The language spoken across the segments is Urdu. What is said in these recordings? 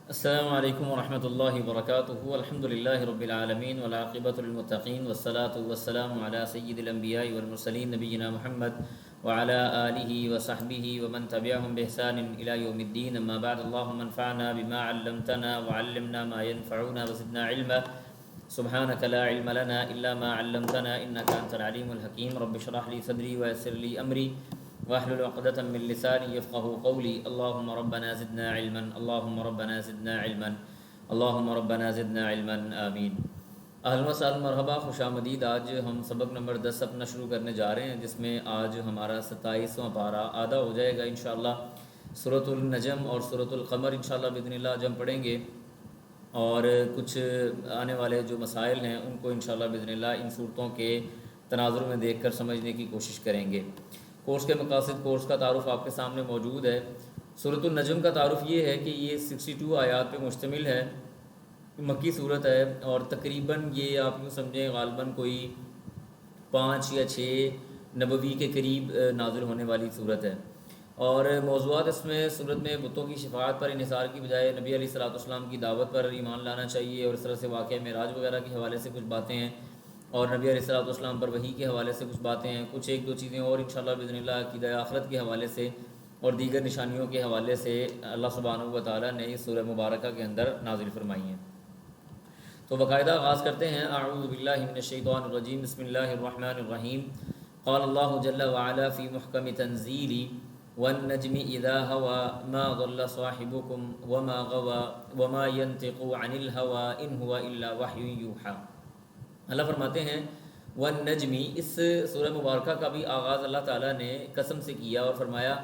السلام علیکم ورحمۃ اللہ وبرکاتہ الحمد للہ رب العالمین والعاقبۃ للمتقین والصلاة والسلام علی سید الانبیاء والمرسلین نبینا محمد وعلی آلہ وصحبہ ومن تبعہم بإحسان الی یوم الدین اما بعد اللہم انفعنا بما علمتنا وعلمنا ما ينفعنا وزدنا علما سبحانک لا علم لنا الا ما علمتنا انک انت العلیم الحکیم رب اشرح لی صدری ویسر لی امری واحلل عقدة من لساني يفقهوا قولي اللهم ربنا زدنا علما اللهم ربنا زدنا علما اللهم ربنا زدنا علما آمین۔ اہلا وسہلا مرحبا، خوش آمدید۔ آج ہم سبق نمبر 10 اپنا شروع کرنے جا رہے ہیں، جس میں آج ہمارا 27واں پارہ آدھا ہو جائے گا انشاءاللہ۔ سورۃ النجم اور سورۃ القمر انشاءاللہ باذن اللہ آج ہم پڑھیں گے، اور کچھ آنے والے جو مسائل ہیں ان کو انشاءاللہ باذن اللہ ان صورتوں کے تناظر میں دیکھ کر سمجھنے کی کوشش کریں گے۔ کورس کے مقاصد، کورس کا تعارف آپ کے سامنے موجود ہے۔ سورۃ النجم کا تعارف یہ ہے کہ یہ 62 آیات پہ مشتمل ہے، مکی صورت ہے، اور تقریباً یہ آپ یوں سمجھیں غالباً کوئی 5 یا 6 نبوی کے قریب نازل ہونے والی صورت ہے۔ اور موضوعات اس میں صورت میں بتوں کی شفاعت پر انحصار کی بجائے نبی علیہ الصلوۃ والسلام کی دعوت پر ایمان لانا چاہیے، اور اس طرح سے واقعہ معراج وغیرہ کے حوالے سے کچھ باتیں ہیں، اور نبی علیہ الصلوۃ والسلام پر وحی کے حوالے سے کچھ باتیں ہیں، کچھ ایک دو چیزیں اور انشاءاللہ باذن اللہ عقیدہ آخرت کے حوالے سے اور دیگر نشانیوں کے حوالے سے اللہ سبحانہ و تعالیٰ نے اس سورہ مبارکہ کے اندر نازل فرمائی ہیں۔ تو باقاعدہ آغاز کرتے ہیں۔ اعوذ باللہ من الشیطان الرجیم، بسم اللہ الرحمن الرحیم۔ قال اللہ جل وعلا فی محکم تنزیلی والنجم اذا ہوا ما ضل صاحبکم وما غوا وما ينطق عن الهوى ان هو الا وحی یوحی۔ اللہ فرماتے ہیں والنجمی، اس سورہ مبارکہ کا بھی آغاز اللہ تعالیٰ نے قسم سے کیا اور فرمایا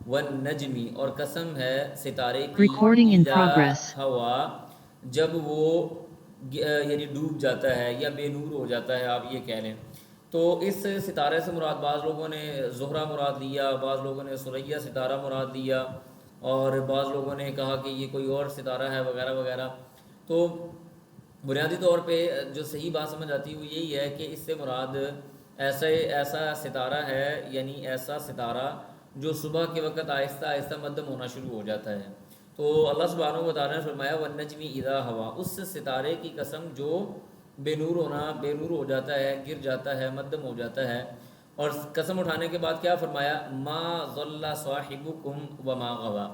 والنجمی، اور قسم ہے ستارے کی، اذا ہوا، جب وہ یعنی ڈوب جاتا ہے یا بے نور ہو جاتا ہے آپ یہ کہہ لیں۔ تو اس ستارے سے مراد بعض لوگوں نے زہرہ مراد لیا، بعض لوگوں نے ثریا ستارہ مراد لیا، اور بعض لوگوں نے کہا کہ یہ کوئی اور ستارہ ہے وغیرہ وغیرہ۔ تو بنیادی طور پہ جو صحیح بات سمجھ آتی ہے وہ یہی ہے کہ اس سے مراد ایسا ستارہ ہے، یعنی ایسا ستارہ جو صبح کے وقت آہستہ آہستہ مدھم ہونا شروع ہو جاتا ہے۔ تو اللہ سبحانہ و تعالیٰ نے فرمایا والنجم اذا ہوا، اس ستارے کی قسم جو بے نور ہو جاتا ہے، گر جاتا ہے، مدھم ہو جاتا ہے۔ اور قسم اٹھانے کے بعد کیا فرمایا؟ ما ضل صاحبکم وما غوا،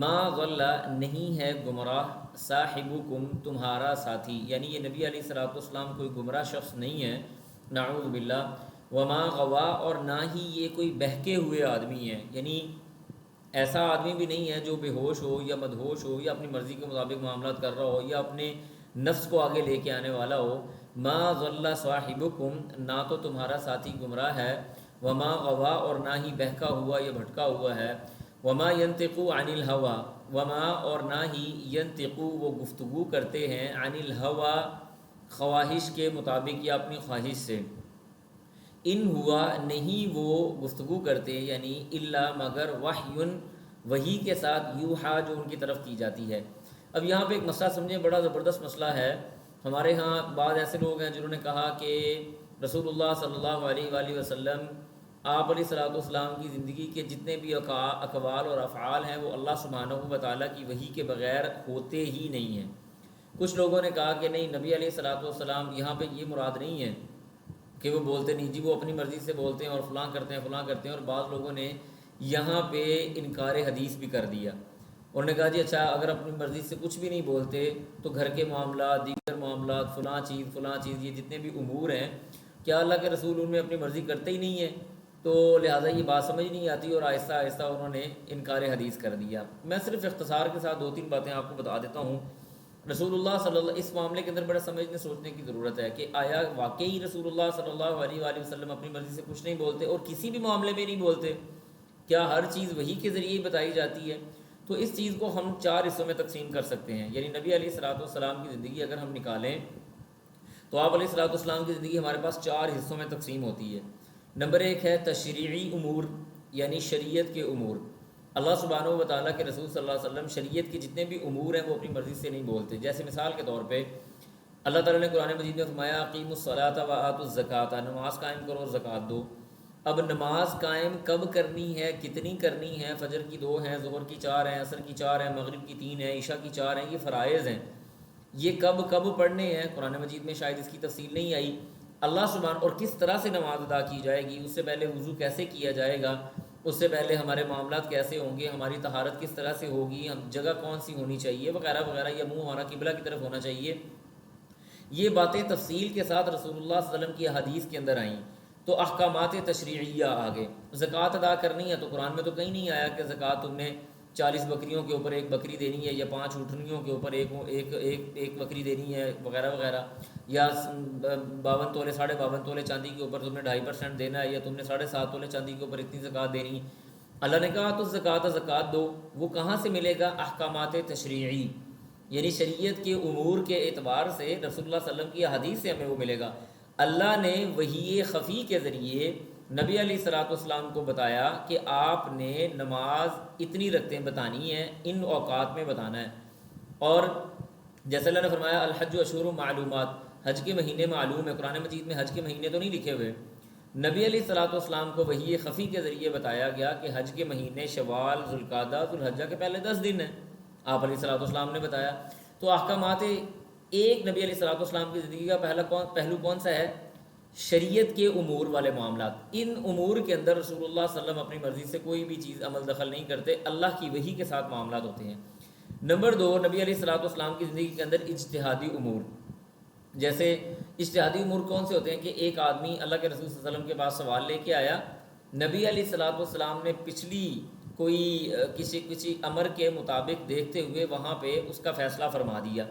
ما ضل، نہیں ہے گمراہ، صاحبکم، تمہارا ساتھی، یعنی یہ نبی علیہ الصلوۃ والسلام کوئی گمراہ شخص نہیں ہے، نعوذ باللہ، وما غوا، اور نہ ہی یہ کوئی بہکے ہوئے آدمی ہے، یعنی ایسا آدمی بھی نہیں ہے جو بے ہوش ہو یا مدہوش ہو یا اپنی مرضی کے مطابق معاملات کر رہا ہو یا اپنے نفس کو آگے لے کے آنے والا ہو۔ ما ضل صاحبکم، نہ تو تمہارا ساتھی گمراہ ہے، وما غوا، اور نہ ہی بہکا ہوا یا بھٹکا ہوا ہے، وما ينطق عن الهوى، وما، اور نہ ہی ينطق، وہ گفتگو کرتے ہیں، عن الهوى، خواہش کے مطابق یا اپنی خواہش سے، ان ہوا، نہیں وہ گفتگو کرتے، یعنی الا، مگر، وحی، وحی کے ساتھ، یوحا، جو ان کی طرف کی جاتی ہے۔ اب یہاں پہ ایک مسئلہ سمجھیں، بڑا زبردست مسئلہ ہے۔ ہمارے ہاں بعض ایسے لوگ ہیں جنہوں نے کہا کہ رسول اللہ صلی اللہ علیہ وآلہ وسلم، آپ علیہ الصلوۃ والسلام کی زندگی کے جتنے بھی اقوال اور افعال ہیں وہ اللہ سبحانہ و تعالیٰ کی وحی کے بغیر ہوتے ہی نہیں ہیں۔ کچھ لوگوں نے کہا کہ نہیں، نبی علیہ الصلوۃ والسلام یہاں پہ یہ مراد نہیں ہے کہ وہ بولتے نہیں، جی وہ اپنی مرضی سے بولتے ہیں اور فلاں کرتے ہیں فلاں کرتے ہیں۔ اور بعض لوگوں نے یہاں پہ انکار حدیث بھی کر دیا، انہوں نے کہا جی اچھا، اگر اپنی مرضی سے کچھ بھی نہیں بولتے تو گھر کے معاملات، دیگر معاملات، فلاں چیز، یہ جتنے بھی امور ہیں، کیا اللہ کے رسول ان میں اپنی مرضی کرتے ہی نہیں ہیں؟ تو لہٰذا یہ بات سمجھ نہیں آتی، اور آہستہ آہستہ انہوں نے انکار حدیث کر دیا۔ میں صرف اختصار کے ساتھ 2-3 باتیں آپ کو بتا دیتا ہوں۔ رسول اللہ صلی اللہ، اس معاملے کے اندر بڑا سمجھنے سوچنے کی ضرورت ہے کہ آیا واقعی رسول اللہ صلی اللہ علیہ وآلہ وسلم اپنی مرضی سے کچھ نہیں بولتے اور کسی بھی معاملے میں نہیں بولتے؟ کیا ہر چیز وحی کے ذریعے ہی بتائی جاتی ہے؟ تو اس چیز کو ہم 4 حصوں میں تقسیم کر سکتے ہیں، یعنی نبی علیہ الصلوۃ والسلام کی زندگی اگر ہم نکالیں تو آپ علیہ الصلوۃ والسلام کی زندگی ہمارے پاس 4 حصوں میں تقسیم ہوتی ہے۔ نمبر 1 ہے تشریعی امور، یعنی شریعت کے امور۔ اللہ سبحانہ و تعالیٰ کے رسول صلی اللہ علیہ وسلم شریعت کے جتنے بھی امور ہیں وہ اپنی مرضی سے نہیں بولتے۔ جیسے مثال کے طور پہ اللہ تعالیٰ نے قرآن مجید میں فرمایا اقیموا الصلاۃ وآتوا الزکوٰۃ، نماز قائم کرو اور زکوٰۃ دو۔ اب نماز قائم کب کرنی ہے، کتنی کرنی ہے، فجر کی 2 ہیں، ظہر کی 4 ہیں، عصر کی 4 ہیں، مغرب کی 3 ہیں، عشاء کی 4 ہیں، یہ فرائض ہیں، یہ کب کب پڑھنے ہیں قرآن مجید میں شاید اس کی تفصیل نہیں آئی۔ اللہ سبحانہ اور کس طرح سے نماز ادا کی جائے گی، اس سے پہلے وضو کیسے کیا جائے گا، اس سے پہلے ہمارے معاملات کیسے ہوں گے، ہماری طہارت کس طرح سے ہوگی، ہم جگہ کون سی ہونی چاہیے وغیرہ وغیرہ، یا منہ ہمارا قبلہ کی طرف ہونا چاہیے، یہ باتیں تفصیل کے ساتھ رسول اللہ صلی اللہ علیہ وسلم کی حدیث کے اندر آئیں۔ تو احکامات تشریعیہ آگے، زکوٰۃ ادا کرنی ہے تو قرآن میں تو کہیں نہیں آیا کہ زکوٰۃ تم نے 40 بکریوں کے اوپر ایک بکری دینی ہے، یا 5 اونٹنیوں کے اوپر ایک بکری دینی ہے وغیرہ وغیرہ، یا 52 تولے 52.5 تولے چاندی کے اوپر تم نے 2.5% دینا ہے، یا تم نے 7.5 تولے چاندی کے اوپر اتنی زکوٰۃ دینی۔ اللہ نے کہا تو زکوٰۃ دو، وہ کہاں سے ملے گا؟ احکامات تشریعی، یعنی شریعت کے امور کے اعتبار سے رسول اللہ صلی اللہ علیہ وسلم کی حدیث سے ہمیں وہ ملے گا۔ اللہ نے وحی خفی کے ذریعے نبی علیہ الصلوۃ والسلام کو بتایا کہ آپ نے نماز اتنی رکعتیں بتانی ہے، ان اوقات میں بتانا ہے، اور جیسے اللہ نے فرمایا الحج اشہر معلومات، حج کے مہینے معلوم ہے، قرآن مجید میں حج کے مہینے تو نہیں لکھے ہوئے، نبی علیہ الصلوۃ والسلام کو وحی خفی کے ذریعے بتایا گیا کہ حج کے مہینے شوال، ذوالقعدہ، ذوالحجہ کے پہلے 10 دن ہیں، آپ علیہ الصلوۃ والسلام نے بتایا۔ تو احکامات ایک نبی علیہ الصلوۃ والسلام کی زندگی کا پہلو کون سا ہے؟ شریعت کے امور والے معاملات، ان امور کے اندر رسول اللہ صلی اللہ علیہ وسلم اپنی مرضی سے کوئی بھی چیز عمل دخل نہیں کرتے، اللہ کی وحی کے ساتھ معاملات ہوتے ہیں۔ نمبر 2، نبی علیہ الصلوۃ والسلام کی زندگی کے اندر اجتہادی امور، جیسے اجتہادی امور کون سے ہوتے ہیں کہ ایک آدمی اللہ کے رسول صلی اللہ علیہ وسلم کے پاس سوال لے کے آیا، نبی علیہ الصلوۃ والسلام نے پچھلی کوئی کسی امر کے مطابق دیکھتے ہوئے وہاں پہ اس کا فیصلہ فرما دیا،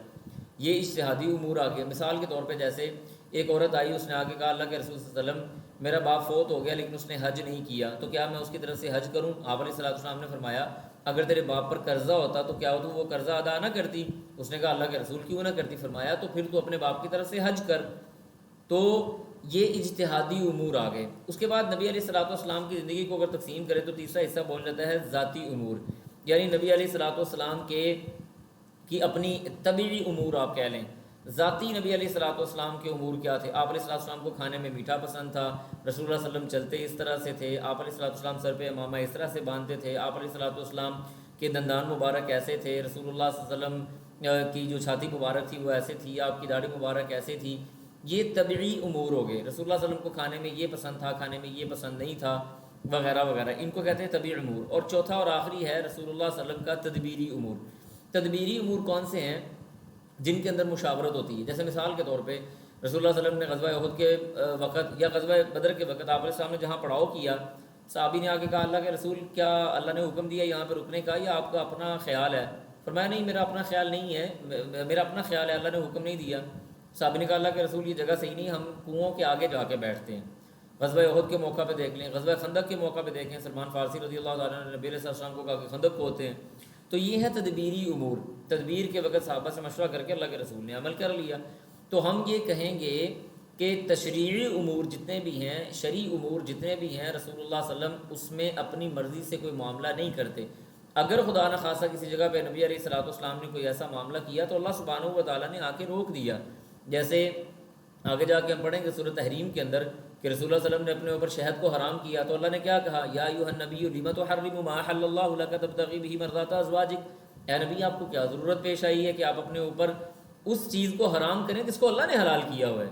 یہ اجتہادی امور آ گئے۔ مثال کے طور پہ جیسے ایک عورت آئی، اس نے آگے کہا اللہ کے رسول صلی اللہ علیہ وسلم میرا باپ فوت ہو گیا لیکن اس نے حج نہیں کیا، تو کیا میں اس کی طرف سے حج کروں؟ آپ علیہ الصلوۃ والسلام نے فرمایا اگر تیرے باپ پر قرضہ ہوتا تو کیا تو وہ قرضہ ادا نہ کرتی؟ اس نے کہا اللہ کے رسول کیوں نہ کرتی؟ فرمایا تو پھر تو اپنے باپ کی طرف سے حج کر۔ تو یہ اجتہادی امور آ گئے۔ اس کے بعد نبی علیہ الصلوۃ والسلام کی زندگی کو اگر تقسیم کرے تو تیسرا حصہ بول جاتا ہے ذاتی امور، یعنی نبی علیہ الصلوۃ والسلام کی اپنی طبعی امور آپ کہہ لیں۔ ذاتی نبی علیہ الصلوۃ والسلام کے امور کیا تھے؟ آپ علیہ الصلوۃ والسلام کو کھانے میں میٹھا پسند تھا، رسول اللہ صلی اللہ علیہ وسلم چلتے اس طرح سے تھے، آپ علیہ الصلوۃ والسلام سر پہ امامہ اس طرح سے باندھتے تھے، آپ علیہ الصلوۃ والسلام کے دندان مبارک ایسے تھے، رسول اللہ صلی اللہ علیہ وسلم کی جو چھاتی مبارک تھی وہ ایسے تھی، آپ کی داڑھی مبارک ایسے تھی۔ یہ طبعی امور ہو گئے، رسول اللہ صلی اللہ علیہ وسلم کو کھانے میں یہ پسند تھا، کھانے میں یہ پسند نہیں تھا وغیرہ وغیرہ، ان کو کہتے ہیں طبعی امور۔ اور چوتھا اور آخری ہے رسول اللہ صلی اللہ علیہ وسلم کا تدبیری امور۔ تدبیری امور کون سے ہیں؟ جن کے اندر مشاورت ہوتی ہے۔ جیسے مثال کے طور پہ رسول اللہ صلی اللہ علیہ وسلم نے غزوہ احد کے وقت یا غزوہ بدر کے وقت آپ علیہ السلام نے جہاں پڑاؤ کیا، صحابی نے آ کے کہا اللہ کے رسول کیا اللہ نے حکم دیا یہاں پہ رکنے کا یا آپ کا اپنا خیال ہے؟ فرمایا نہیں میرا اپنا خیال نہیں ہے، میرا اپنا خیال ہے، اللہ نے حکم نہیں دیا۔ صحابی نے کہا اللہ کے رسول یہ جگہ صحیح نہیں، ہم کنوؤں کے آگے جا کے بیٹھتے ہیں۔ غزوہ احد کے موقع پہ دیکھ لیں، غزوہ خندق کے موقع پہ دیکھیں، سلمان فارسی رضی اللہ تعالیٰ نے نبی علیہ السلام کو کہا کہ خندق کو ہوتے ہیں۔ تو یہ ہے تدبیری امور، تدبیر کے وقت صحابہ سے مشورہ کر کے اللہ کے رسول نے عمل کر لیا۔ تو ہم یہ کہیں گے کہ تشریعی امور جتنے بھی ہیں، شرعی امور جتنے بھی ہیں، رسول اللہ صلی اللہ علیہ وسلم اس میں اپنی مرضی سے کوئی معاملہ نہیں کرتے۔ اگر خدا نخواستہ کسی جگہ پہ نبی علیہ الصلوۃ والسلام نے کوئی ایسا معاملہ کیا تو اللہ سبحانہ و تعالیٰ نے آ کے روک دیا۔ جیسے آگے جا کے ہم پڑھیں گے سورۃ تحریم کے اندر کہ رسول اللہ صلی اللہ علیہ وسلم نے اپنے اوپر شہد کو حرام کیا تو اللہ نے کیا کہا؟ یا ایھا النبی لم تحرم ما احل اللہ لک تبتغی بہ مرضات ازواجک، اے نبی آپ کو کیا ضرورت پیش آئی ہے کہ آپ اپنے اوپر اس چیز کو حرام کریں جس کو اللہ نے حلال کیا ہوا ہے؟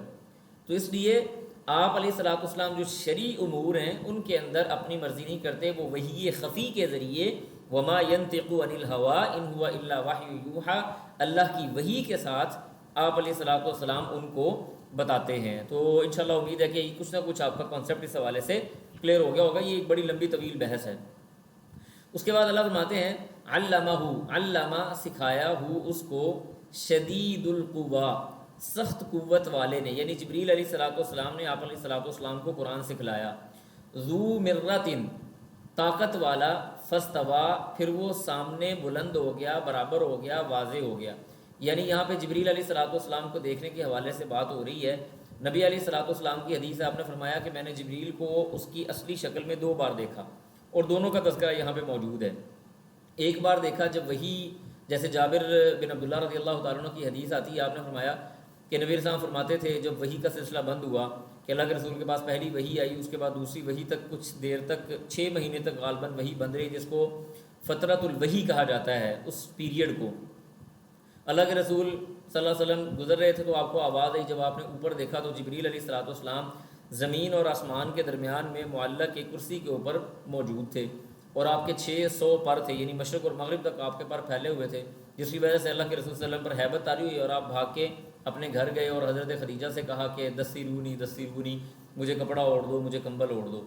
تو اس لیے آپ علیہ الصلوۃ والسلام جو شرعی امور ہیں ان کے اندر اپنی مرضی نہیں کرتے، وہ وحی خفی کے ذریعے وما ينطق عن الهوى ان هو الا وحی یوحى، اللہ کی وحی کے ساتھ آپ علیہ الصلوۃ والسلام ان کو بتاتے ہیں۔ تو انشاءاللہ امید ہے کہ کچھ نہ کچھ آپ کا کانسیپٹ اس حوالے سے کلیئر ہو گیا ہوگا۔ یہ ایک بڑی لمبی طویل بحث ہے۔ اس کے بعد اللہ فرماتے ہیں علمہ، علامہ سکھایا ہو اس کو، شدید القوا سخت قوت والے نے، یعنی جبریل علیہ الصلوۃ والسلام نے آپ علیہ الصلوۃ والسلام کو قرآن سکھلایا۔ ذو مرۃ طاقت والا، فاستویٰ پھر وہ سامنے بلند ہو گیا، برابر ہو گیا، واضح ہو گیا۔ یعنی یہاں پہ جبریل علیہ الصلوۃ والسلام کو دیکھنے کے حوالے سے بات ہو رہی ہے۔ نبی علیہ الصلوۃ والسلام کی حدیث ہے، آپ نے فرمایا کہ میں نے جبریل کو اس کی اصلی شکل میں 2 بار دیکھا، اور دونوں کا تذکرہ یہاں پہ موجود ہے۔ ایک بار دیکھا جب وہی، جیسے جابر بن عبداللہ رضی اللہ تعالیٰ عنہ کی حدیث آتی ہے، آپ نے فرمایا کہ نبی صلی اللہ علیہ وسلم فرماتے تھے جب وحی کا سلسلہ بند ہوا کہ اللہ کے رسول کے پاس پہلی وحی آئی، اس کے بعد دوسری وحی تک کچھ دیر تک 6 مہینے تک غالباً وحی بند رہی، جس کو فترۃ الوحی کہا جاتا ہے اس پیریڈ کو۔ اللہ کے رسول صلی اللہ علیہ وسلم گزر رہے تھے تو آپ کو آواز آئی، جب آپ نے اوپر دیکھا تو جبریل علیہ الصلوۃ والسلام زمین اور آسمان کے درمیان میں معلق ایک کرسی کے اوپر موجود تھے، اور آپ کے 600 پر تھے، یعنی مشرق اور مغرب تک آپ کے پر پھیلے ہوئے تھے، جس کی وجہ سے اللہ کے رسول صلی اللہ علیہ وسلم پر ہیبت طاری ہوئی، اور آپ بھاگ کے اپنے گھر گئے اور حضرت خدیجہ سے کہا کہ دستیرونی، مجھے کپڑا اوڑھ دو، مجھے کمبل اوڑھ دو۔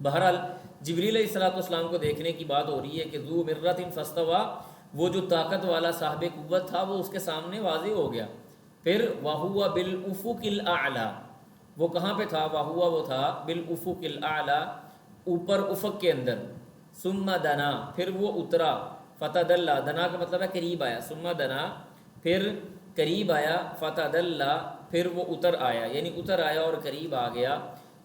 بہرحال جبریل علیہ الصلوۃ والسلام کو دیکھنے کی بات ہو رہی ہے کہ ذو مرۃ فاستویٰ، وہ جو طاقت والا صاحب قوت تھا وہ اس کے سامنے واضح ہو گیا۔ پھر وَهُوَ بِالْأُفُقِ الْأَعْلَى، وہ کہاں پہ تھا؟ وَهُوَ، وہ تھا بِالْأُفُقِ الْأَعْلَى، اوپر افق کے اندر۔ ثُمَّ دَنَا، پھر وہ اترا، فَتَدَلَّى، دنا کا مطلب ہے قریب آیا، ثُمَّ دَنَا، پھر قریب آیا، فَتَدَلَّى، پھر وہ اتر آیا، یعنی اتر آیا اور قریب آ گیا۔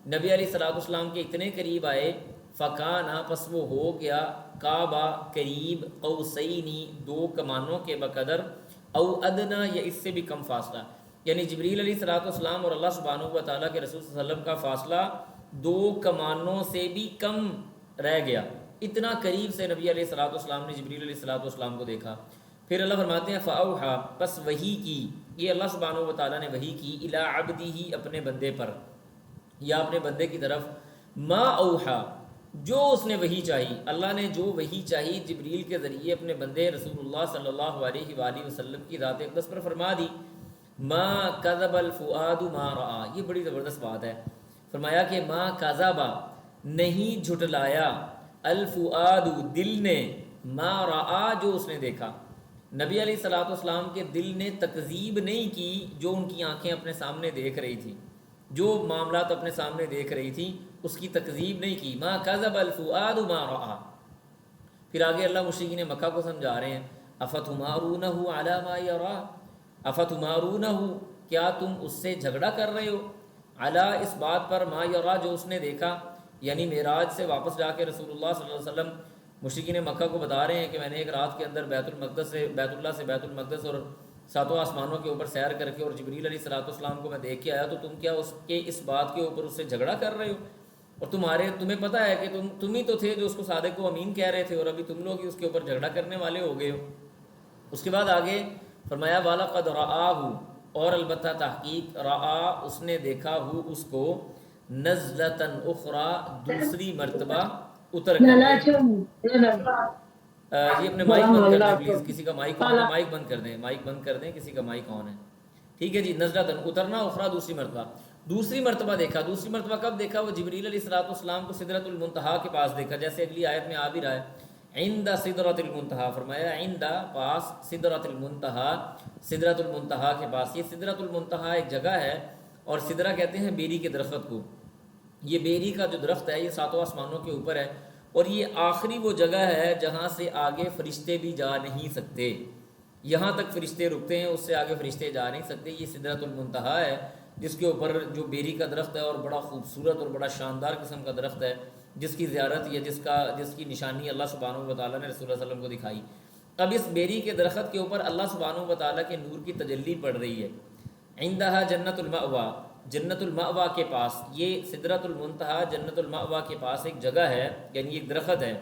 نبی علیہ الصلوۃ والسلام کے اتنے قریب آئے، فَكَانَ، پس وہ ہو گیا، کعبہ، قریب، قوسینی، 2 کمانوں کے بقدر، او ادنا، یا اس سے بھی کم فاصلہ، یعنی جبریل علیہ الصلوۃ والسلام اور اللہ سبحانہ و تعالیٰ کے رسول صلی اللہ علیہ وسلم کا فاصلہ 2 کمانوں سے بھی کم رہ گیا، اتنا قریب سے نبی علیہ الصلوۃ والسلام نے جبریل علیہ الصلوۃ والسلام کو دیکھا۔ پھر اللہ فرماتے ہیں فَأَوْحَىٰ، پس وحی کی، یہ اللہ سبحانہ و تعالیٰ نے وحی کی، اِلیٰ عَبْدِهِ، اپنے بندے پر یا اپنے بندے کی طرف، ما اوحا، جو اس نے وحی چاہی، اللہ نے جو وحی چاہی جبریل کے ذریعے اپنے بندے رسول اللہ صلی اللہ علیہ وآلہ وسلم کی ذات اقدس پر فرما دی۔ ما کذب الفؤاد ما رآ، یہ بڑی زبردست بات ہے، فرمایا کہ ما کذب، نہیں جھٹلایا، الفؤاد، دل نے، ما رآ، جو اس نے دیکھا۔ نبی علیہ الصلوۃ والسلام کے دل نے تکذیب نہیں کی جو ان کی آنکھیں اپنے سامنے دیکھ رہی تھی، جو معاملات اپنے سامنے دیکھ رہی تھی اس کی تکذیب نہیں کی۔ ما کذب الفؤاد ما رآ۔ پھر آگے اللہ مشرکین مکہ کو سمجھا رہے ہیں، افتمارونہ علی ما یرا، افتمارونہ، کیا تم اس سے جھگڑا کر رہے ہو، علی، اس بات پر، ما یرا، جو اس نے دیکھا، یعنی معراج سے واپس جا کے رسول اللہ صلی اللہ علیہ وسلم مشرکین مکہ کو بتا رہے ہیں کہ میں نے ایک رات کے اندر بیت اللہ سے بیت المقدس اور 7 آسمانوں کے اوپر سیر کر کے اور جبریل علیہ الصلوۃ والسلام کو میں دیکھ کے آیا، تو تم کیا اس کے اس بات کے اوپر اس سے جھگڑا کر رہے ہو، اور تمہیں پتہ ہے کہ تم ہی تو تھے جو اس کو صادق و امین کہہ رہے تھے، اور ابھی تم لوگ ہی اس کے اوپر جھگڑا کرنے والے ہو گئے ہو۔ اس کے بعد آگے فرمایا وَلَقَدْ رَآهُ، اور البتہ تحقیق، رآ، اس نے دیکھا، ہو اس کو، نزلۃ اخری، دوسری مرتبہ اتر کر۔ جی اپنے مائک بند کر دیں پلیز، کسی کا مائک آن ہے، مائک بند کر دیں، کسی کا مائک آن ہے، ٹھیک ہے جی۔ نزلۃ، اترنا، اخری، دوسری مرتبہ دیکھا۔ دوسری مرتبہ کب دیکھا؟ وہ جبریل علیہ الصلوۃ والسلام کو سدرۃ المنتہا کے پاس دیکھا، جیسے اگلی آیت میں آ بھی رہا ہے، عند سدرۃ المنتہا، فرمایا عند، پاس، سدرۃ المنتہا، سدرۃ المنتہا کے پاس۔ یہ سدرۃ المنتہا ایک جگہ ہے، اور سدرہ کہتے ہیں بیری کے درخت کو۔ یہ بیری کا جو درخت ہے یہ 7 آسمانوں کے اوپر ہے، اور یہ آخری وہ جگہ ہے جہاں سے آگے فرشتے بھی جا نہیں سکتے، یہاں تک فرشتے رکتے ہیں، اس سے آگے فرشتے جا نہیں سکتے۔ یہ سدرۃ المنتہا ہے جس کے اوپر جو بیری کا درخت ہے، اور بڑا خوبصورت اور بڑا شاندار قسم کا درخت ہے، جس کی زیارت یا جس کی نشانی اللہ سبحانہ و تعالیٰ نے رسول اللہ صلی اللہ علیہ وسلم کو دکھائی۔ اب اس بیری کے درخت کے اوپر اللہ سبحانہ و تعالیٰ کے نور کی تجلی پڑ رہی ہے۔ عندہا جنت المأوا، جنت المأوا کے پاس، یہ سدرۃ المنتہا جنت المأوا کے پاس ایک جگہ ہے، یعنی ایک درخت ہے۔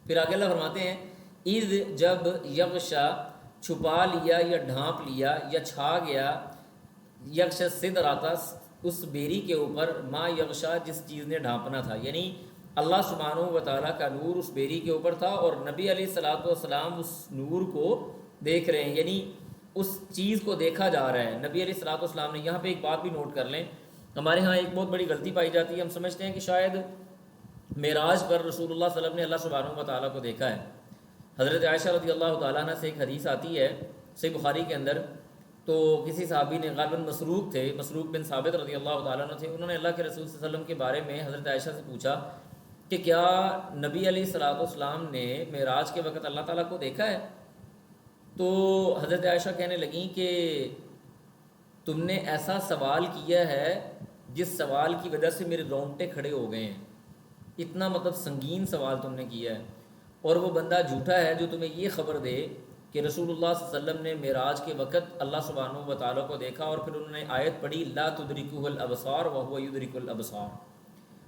پھر آگے اللہ فرماتے ہیں اذ، جب، یغشا، چھپا لیا یا ڈھانپ لیا یا چھا گیا، یغشا سدرۃ، اس بیری کے اوپر، ما یغشا، جس چیز نے ڈھانپنا تھا، یعنی اللہ سبحانہ و تعالیٰ کا نور اس بیری کے اوپر تھا، اور نبی علیہ الصلوۃ والسلام اس نور کو دیکھ رہے ہیں، یعنی اس چیز کو دیکھا جا رہا ہے۔ نبی علیہ الصلوۃ والسلام نے، یہاں پہ ایک بات بھی نوٹ کر لیں، ہمارے ہاں ایک بہت بڑی غلطی پائی جاتی ہے، ہم سمجھتے ہیں کہ شاید معراج پر رسول اللہ صلی اللہ علیہ وسلم نے اللہ سبحانہ و تعالیٰ کو دیکھا ہے۔ حضرت عائشہ رضی اللہ تعالیٰ عنہ سے ایک حدیث آتی ہے صحیح بخاری کے اندر، تو کسی صحابی نے، غالباً مسروق بن ثابت رضی اللہ تعالیٰ عنہ تھے، انہوں نے اللہ کے رسول صلی اللہ علیہ وسلم کے بارے میں حضرت عائشہ سے پوچھا کہ کیا نبی علیہ الصلوۃ والسلام نے معراج کے وقت اللہ تعالیٰ کو دیکھا ہے؟ تو حضرت عائشہ کہنے لگیں کہ تم نے ایسا سوال کیا ہے جس سوال کی وجہ سے میرے رونگٹے کھڑے ہو گئے ہیں، اتنا مطلب سنگین سوال تم نے کیا ہے، اور وہ بندہ جھوٹا ہے جو تمہیں یہ خبر دے کہ رسول اللہ صلی اللہ علیہ وسلم نے معراج کے وقت اللہ سبحانہ و تعالیٰ کو دیکھا، اور پھر انہوں نے آیت پڑھی لا تدرکہ الابصار وہو یدرک الابصار،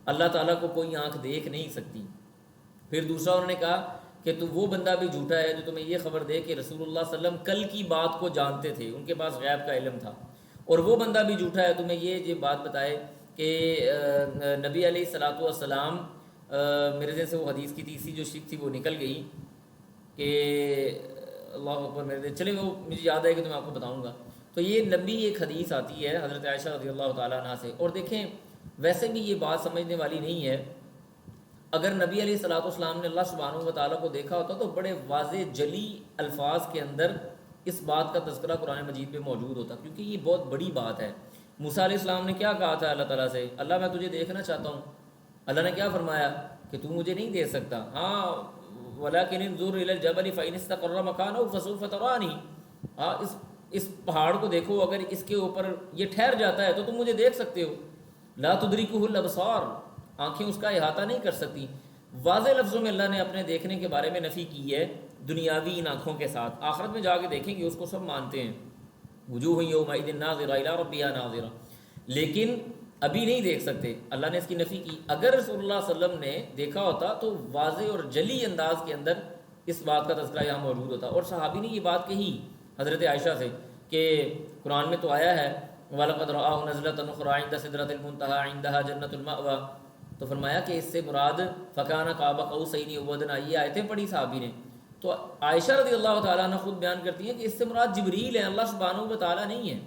اللہ تعالیٰ کو کوئی آنکھ دیکھ نہیں سکتی۔ پھر دوسرا انہوں نے کہا کہ تو وہ بندہ بھی جھوٹا ہے جو تمہیں یہ خبر دے کہ رسول اللہ صلی اللہ علیہ وسلم کل کی بات کو جانتے تھے، ان کے پاس غیب کا علم تھا، اور وہ بندہ بھی جھوٹا ہے تمہیں یہ بات بتائے کہ نبی علیہ الصلوۃ والسلام، میرے ذہن سے وہ حدیث کی تیسری جو شک تھی وہ نکل گئی کہ اللہ اکبر، میرے ذہن چلے وہ مجھے یاد ہے کہ تو میں آپ کو بتاؤں گا۔ تو یہ لمبی ایک حدیث آتی ہے حضرت عائشہ رضی اللہ تعالیٰ عنہ سے، اور دیکھیں ویسے بھی یہ بات سمجھنے والی نہیں ہے۔ اگر نبی علیہ الصلوۃ والسلام نے اللہ سبحانہ و تعالیٰ کو دیکھا ہوتا تو بڑے واضح جلی الفاظ کے اندر اس بات کا تذکرہ قرآن مجید میں موجود ہوتا، کیونکہ یہ بہت بڑی بات ہے۔ موسیٰ علیہ السلام نے کیا کہا تھا اللہ تعالیٰ سے؟ اللہ میں تجھے دیکھنا چاہتا ہوں۔ اللہ نے کیا فرمایا کہ تو مجھے نہیں دیکھ سکتا، ہاں وَلَٰكِنِ انظُرْ إِلَى الْجَبَلِ فَإِنِ اسْتَقَرَّ مَكَانَهُ فَسَوْفَ تَرَانِي، ہاں اس پہاڑ کو دیکھو، اگر اس کے اوپر یہ ٹھہر جاتا ہے تو تم مجھے دیکھ سکتے ہو۔ لا تدرکہ الابصار، آنکھیں اس کا احاطہ نہیں کر سکتی۔ واضح لفظوں میں اللہ نے اپنے دیکھنے کے بارے میں نفی کی ہے دنیاوی ان آنکھوں کے ساتھ، آخرت میں جا کے دیکھیں گے اس کو سب مانتے ہیں، وجوہ یومئذ ناظرہ الی ربہا ناظرہ، لیکن ابھی نہیں دیکھ سکتے، اللہ نے اس کی نفی کی۔ اگر رسول اللہ صلی اللہ علیہ وسلم نے دیکھا ہوتا تو واضح اور جلی انداز کے اندر اس بات کا تذکرہ یہاں موجود ہوتا، اور صحابی نے یہ بات کہی حضرت عائشہ سے کہ قرآن میں تو آیا ہے وَلَقَدْ رَآهُ نَزْلَةً أُخْرَىٰ عِندَ سِدْرَةِ الْمُنتَهَىٰ عِندَهَا جَنَّةُ الْمَأْوَىٰ، تو فرمایا کہ اس سے مراد فَكَانَ قَابَ قَوْسَيْنِ أَوْ أَدْنَىٰ، یہ آیتیں پڑھی صحابی نے۔ تو عائشہ رضی اللہ تعالیٰ عنہ خود بیان کرتی ہیں کہ اس سے مراد جبریل ہے، اللہ سبحانہ و تعالیٰ نہیں ہے،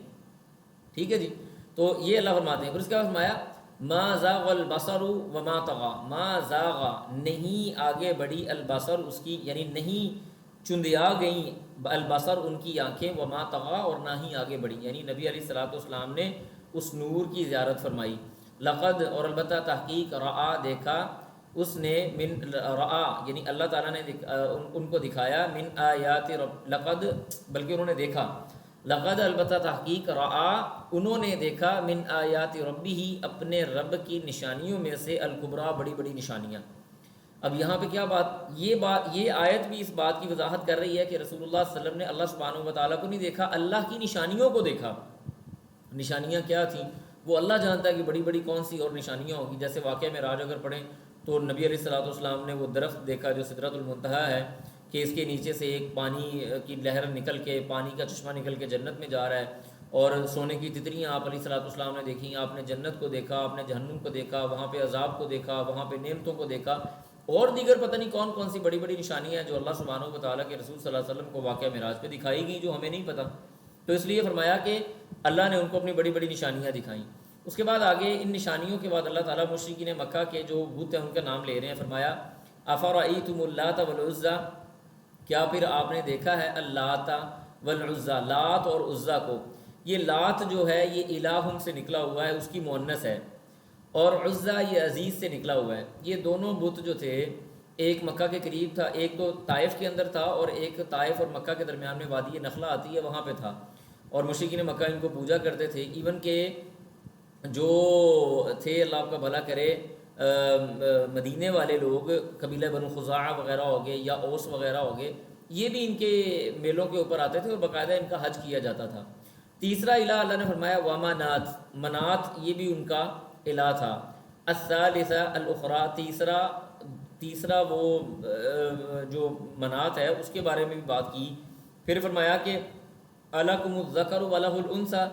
ٹھیک ہے جی۔ تو یہ اللہ فرماتے ہیں۔ پھر اس کے بعد فرمایا ما زاغ البصر وما طغى، ما زاغ نہیں آگے بڑھی، البصر اس کی یعنی نہیں چندیا گئیں، البصر ان کی آنکھیں، وما طغى اور نہ ہی آگے بڑھی، یعنی نبی علیہ الصلوۃ والسلام نے اس نور کی زیارت فرمائی۔ لقد اور البتہ تحقیق، رآ دیکھا اس نے، من رآ یعنی اللہ تعالیٰ نے ان کو دکھایا، من آیات رب، لقد بلکہ انہوں نے دیکھا، لقد البتہ تحقیق، رآ انہوں نے دیکھا، من آیات ربہ اپنے رب کی نشانیوں میں سے، الکبریٰ بڑی بڑی نشانیاں۔ اب یہاں پہ کیا یہ آیت بھی اس بات کی وضاحت کر رہی ہے کہ رسول اللہ صلی اللہ علیہ وسلم نے اللہ سبحانہ و تعالیٰ کو نہیں دیکھا، اللہ کی نشانیوں کو دیکھا۔ نشانیاں کیا تھیں وہ اللہ جانتا ہے کہ بڑی بڑی کون سی اور نشانیاں ہوگی۔ جیسے واقعہ معراج اگر پڑھیں تو نبی علیہ الصلوۃ والسلام نے وہ درخت دیکھا جو سدرۃ المنتہا ہے، کہ اس کے نیچے سے ایک پانی کی لہر نکل کے، پانی کا چشمہ نکل کے جنت میں جا رہا ہے، اور سونے کی تتریاں آپ علیہ الصلوۃ والسلام نے دیکھیں، آپ نے جنت کو دیکھا، آپ نے جہنم کو دیکھا، وہاں پہ عذاب کو دیکھا، وہاں پہ نعمتوں کو دیکھا، اور دیگر پتہ نہیں کون کون سی بڑی بڑی نشانیاں ہیں جو اللہ سبحانہ و تعالیٰ کے رسول صلی اللہ علیہ وسلم کو واقعہ معراج پہ دکھائی گئی، جو ہمیں نہیں پتہ۔ تو اس لیے فرمایا کہ اللہ نے ان کو اپنی بڑی بڑی نشانیاں دکھائیں۔ اس کے بعد آگے ان نشانیوں کے بعد اللہ تعالیٰ مشرکین مکہ کے جو بت ہیں ان کا نام لے رہے ہیں۔ فرمایا افرأیتم اللات والعزیٰ، کیا پھر آپ نے دیکھا ہے اللات والعزیٰ، لات اور عزیٰ کو۔ یہ لات جو ہے یہ الہم سے نکلا ہوا ہے، اس کی مؤنث ہے، اور عزیٰ یہ عزیز سے نکلا ہوا ہے۔ یہ دونوں بت جو تھے، ایک مکہ کے قریب تھا، ایک تو طائف کے اندر تھا، اور ایک طائف اور مکہ کے درمیان میں وادی نخلہ آتی ہے وہاں پہ تھا، اور مشرکین مکہ ان کو پوجا کرتے تھے۔ ایون کہ جو تھے، اللہ آپ کا بھلا کرے، مدینے والے لوگ، قبیلہ بنو خزاعہ وغیرہ ہو گئے یا اوس وغیرہ ہو گئے، یہ بھی ان کے میلوں کے اوپر آتے تھے اور باقاعدہ ان کا حج کیا جاتا تھا۔ تیسرا الہ اللہ نے فرمایا وامانات، منات یہ بھی ان کا الہ تھا۔ الثالثہ الاخری، تیسرا وہ جو منات ہے اس کے بارے میں بھی بات کی۔ پھر فرمایا کہ الکم الذکر ولہ الانثی،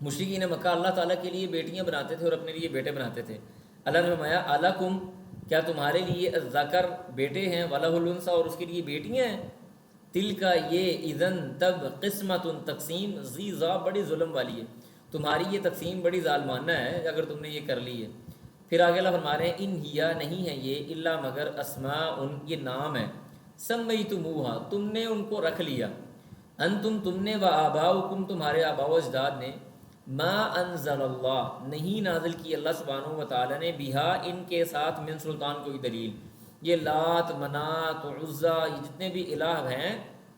مشرکین مکہ اللہ تعالیٰ کے لیے بیٹیاں بناتے تھے اور اپنے لیے بیٹے بناتے تھے۔ اللہ نے فرمایا الکم، کیا تمہارے لیے الذکر بیٹے ہیں، ولہ الانثی اور اس کے لیے بیٹیاں ہیں، تلک یہ، اذن تب، قسمت تقسیم، ذی بڑی ظلم والی ہے، تمہاری یہ تقسیم بڑی ظالمانہ ہے اگر تم نے یہ کر لی ہے۔ پھر آگے اللہ فرما رہے ہیں ان ہیا، نہیں ہے یہ، الا مگر، اسماء یہ نام ہے، سمیتموہا تم نے ان کو رکھ لیا، انتم تم نے، و آباؤکم تمہارے آباء و اجداد نے، ما انزل اللہ نہیں نازل کی اللہ سبحانہ و تعالیٰ نے، بہا ان کے ساتھ، من سلطان کوئی دلیل۔ یہ لات، منات، عزیٰ، یہ جتنے بھی الہ ہیں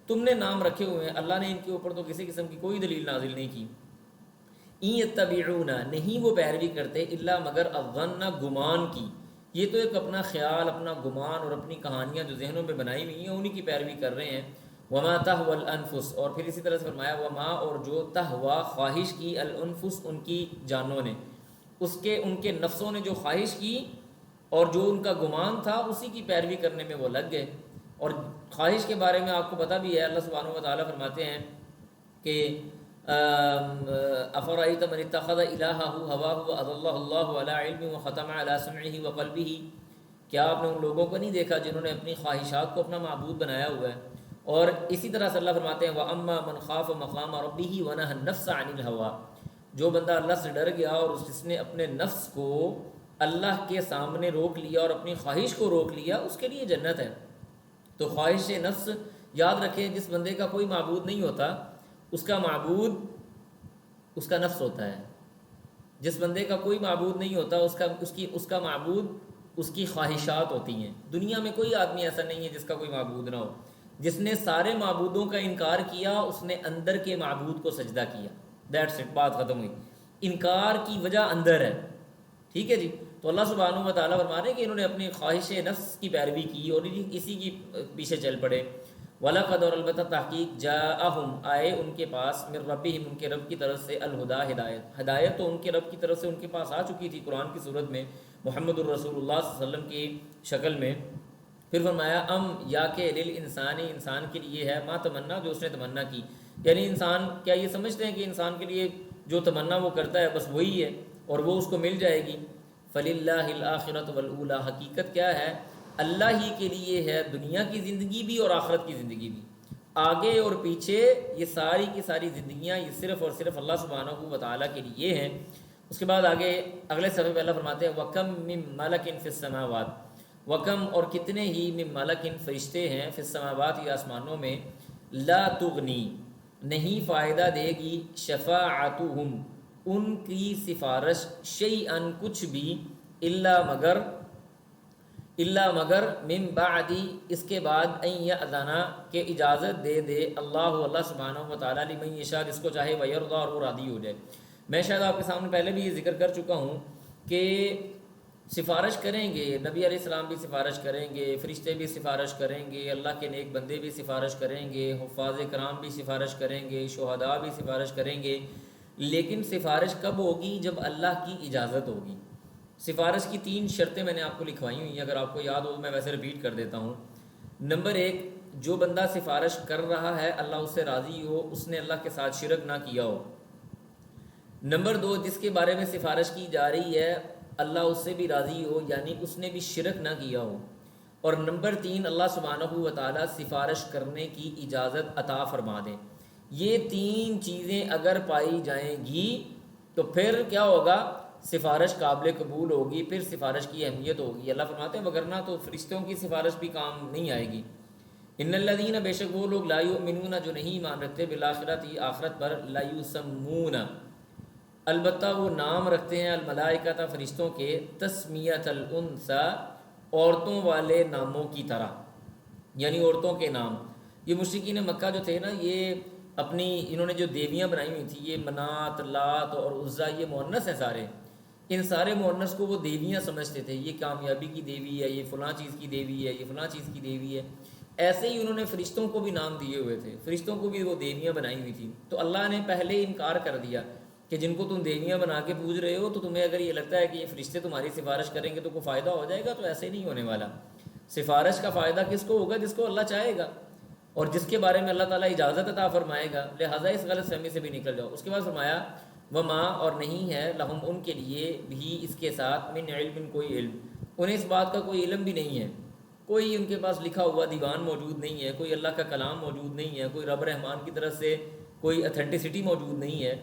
تم نے نام رکھے ہوئے ہیں، اللہ نے ان کے اوپر تو کسی قسم کی کوئی دلیل نازل نہیں کی۔ این یتبعون نہیں وہ پیروی کرتے، الا مگر الظن گمان کی، یہ تو ایک اپنا خیال، اپنا گمان اور اپنی کہانیاں جو ذہنوں میں بنائی ہوئی ہیں انہی کی پیروی کر رہے ہیں۔ وما تہوی الانفس، اور پھر اسی طرح سے فرمایا وما، اور جو تہوا خواہش کی، الانفس ان کی جانوں نے، ان کے نفسوں نے جو خواہش کی اور جو ان کا گمان تھا اسی کی پیروی کرنے میں وہ لگ گئے۔ اور خواہش کے بارے میں آپ کو پتہ بھی ہے، اللہ سبحانہ و تعالیٰ فرماتے ہیں کہ افرأیت من اتخذ الہہ ہواہ واضلہ اللہ علی علم وختم علی سمعہ وقلبہ، کیا آپ نے ان لوگوں کو نہیں دیکھا جنہوں نے اپنی خواہشات کو اپنا معبود بنایا ہوا ہے؟ اور اسی طرح سے اللہ فرماتے ہیں وَأَمَّا مَنْ خَافَ مَقَامَ رَبِّهِ وَنَهَى النَّفْسَ عَنِ الْهَوَىٰ، جو بندہ اللہ سے ڈر گیا اور جس نے اپنے نفس کو اللہ کے سامنے روک لیا اور اپنی خواہش کو روک لیا، اس کے لیے جنت ہے۔ تو خواہش نفس یاد رکھیں، جس بندے کا کوئی معبود نہیں ہوتا اس کا معبود اس کا نفس ہوتا ہے۔ جس بندے کا کوئی معبود نہیں ہوتا اس کا معبود اس کی خواہشات ہوتی ہیں۔ دنیا میں کوئی آدمی ایسا نہیں ہے جس کا کوئی معبود نہ ہو۔ جس نے سارے معبودوں کا انکار کیا اس نے اندر کے معبود کو سجدہ کیا، دیٹس اٹ، بات ختم ہوئی۔ انکار کی وجہ اندر ہے، ٹھیک ہے جی۔ تو اللہ سبحانہ و تعالیٰ فرما رہے ہیں کہ انہوں نے اپنی خواہش نفس کی پیروی کی اور اسی کی پیچھے چل پڑے۔ وَلَقَدْ، اور البتہ تحقیق، جاءہم، آئے ان کے پاس، من ربہم، ان کے رب کی طرف سے، الہدا، ہدایت تو ان کے رب کی طرف سے ان کے پاس آ چکی تھی قرآن کی صورت میں، محمد الرسول اللہ صلی اللہ علیہ وسلم کی شکل میں۔ پھر فرمایا ام، یا کہ للانسانی، انسان کے لیے ہے، ما تمنا، جو اس نے تمنا کی، یعنی انسان کیا یہ سمجھتے ہیں کہ انسان کے لیے جو تمنا وہ کرتا ہے بس وہی ہے اور وہ اس کو مل جائے گی؟ فللہ الآخرۃ والاولی، حقیقت کیا ہے؟ اللہ ہی کے لیے ہے دنیا کی زندگی بھی اور آخرت کی زندگی بھی، آگے اور پیچھے یہ ساری کی ساری زندگیاں یہ صرف اور صرف اللہ سبحانہ و تعالیٰ کے لیے ہیں۔ اس کے بعد آگے اگلے صفحے پہ اللہ فرماتے ہیں وَكَم مِّن مَلَكٍ فِي السَّمَاوَاتِ، وکم، اور کتنے ہی، من ملکن، فرشتے ہیں، فی السماوات، یا آسمانوں میں، لا تغنی، نہیں فائدہ دے گی، شفاعتہم، ان کی سفارش، شیئن، کچھ بھی، الا مگر، من بعد، اس کے بعد، ان یأذن، کہ اجازت دے دے، اللہ سبحانہ و تعالیٰ، لمن یشاء، جس کو چاہے، ویرضی، اور وہ راضی ہو جائے۔ میں شاید آپ کے سامنے پہلے بھی یہ ذکر کر چکا ہوں کہ سفارش کریں گے، نبی علیہ السلام بھی سفارش کریں گے، فرشتے بھی سفارش کریں گے، اللہ کے نیک بندے بھی سفارش کریں گے، حفاظ کرام بھی سفارش کریں گے، شہداء بھی سفارش کریں گے، لیکن سفارش کب ہوگی؟ جب اللہ کی اجازت ہوگی۔ سفارش کی 3 شرطیں میں نے آپ کو لکھوائی ہوئی ہیں، اگر آپ کو یاد ہو میں ویسے ریپیٹ کر دیتا ہوں۔ نمبر 1، جو بندہ سفارش کر رہا ہے اللہ اس سے راضی ہو، اس نے اللہ کے ساتھ شرک نہ کیا ہو۔ نمبر 2، جس کے بارے میں سفارش کی جا رہی ہے اللہ اس سے بھی راضی ہو، یعنی اس نے بھی شرک نہ کیا ہو۔ اور نمبر 3، اللہ سبحانہ و تعالیٰ سفارش کرنے کی اجازت عطا فرما دیں۔ یہ 3 چیزیں اگر پائی جائیں گی تو پھر کیا ہوگا؟ سفارش قابل قبول ہوگی، پھر سفارش کی اہمیت ہوگی۔ اللہ فرماتے ہیں وگرنہ تو فرشتوں کی سفارش بھی کام نہیں آئے گی۔ ان الذین، بے شک وہ لوگ، لا یؤمنون، جو نہیں ایمان رکھتے، بالآخرۃ، آخرت پر، لا یسمون، البتہ وہ نام رکھتے ہیں، الملائکۃ، فرشتوں کے، تسمیۃ الانثی، عورتوں والے ناموں کی طرح، یعنی عورتوں کے نام۔ یہ مشرکین مکہ جو تھے نا، یہ انہوں نے جو دیویاں بنائی ہوئی تھیں، یہ منات، لات اور عزیٰ، یہ مؤنث ہیں سارے، ان سارے مؤنث کو وہ دیویاں سمجھتے تھے، یہ کامیابی کی دیوی ہے، یہ فلاں چیز کی دیوی ہے، یہ فلاں چیز کی دیوی ہے۔ ایسے ہی انہوں نے فرشتوں کو بھی نام دیے ہوئے تھے، فرشتوں کو بھی وہ دیویاں بنائی ہوئی تھیں۔ تو اللہ نے پہلے انکار کر دیا کہ جن کو تم دیویاں بنا کے پوج رہے ہو، تو تمہیں اگر یہ لگتا ہے کہ یہ فرشتے تمہاری سفارش کریں گے تو کوئی فائدہ ہو جائے گا، تو ایسے نہیں ہونے والا۔ سفارش کا فائدہ کس کو ہوگا؟ جس کو اللہ چاہے گا اور جس کے بارے میں اللہ تعالیٰ اجازت عطا فرمائے گا، لہٰذا اس غلط فہمی سے بھی نکل جاؤ۔ اس کے بعد فرمایا وما، اور نہیں ہے، لہم، ان کے لیے، بھی، اس کے ساتھ، من علم، کوئی علم، انہیں اس بات کا کوئی علم بھی نہیں ہے، کوئی ان کے پاس لکھا ہوا دیوان موجود نہیں ہے، کوئی اللہ کا کلام موجود نہیں ہے، کوئی رب رحمان کی طرف سے کوئی اتھینٹسٹی موجود نہیں ہے۔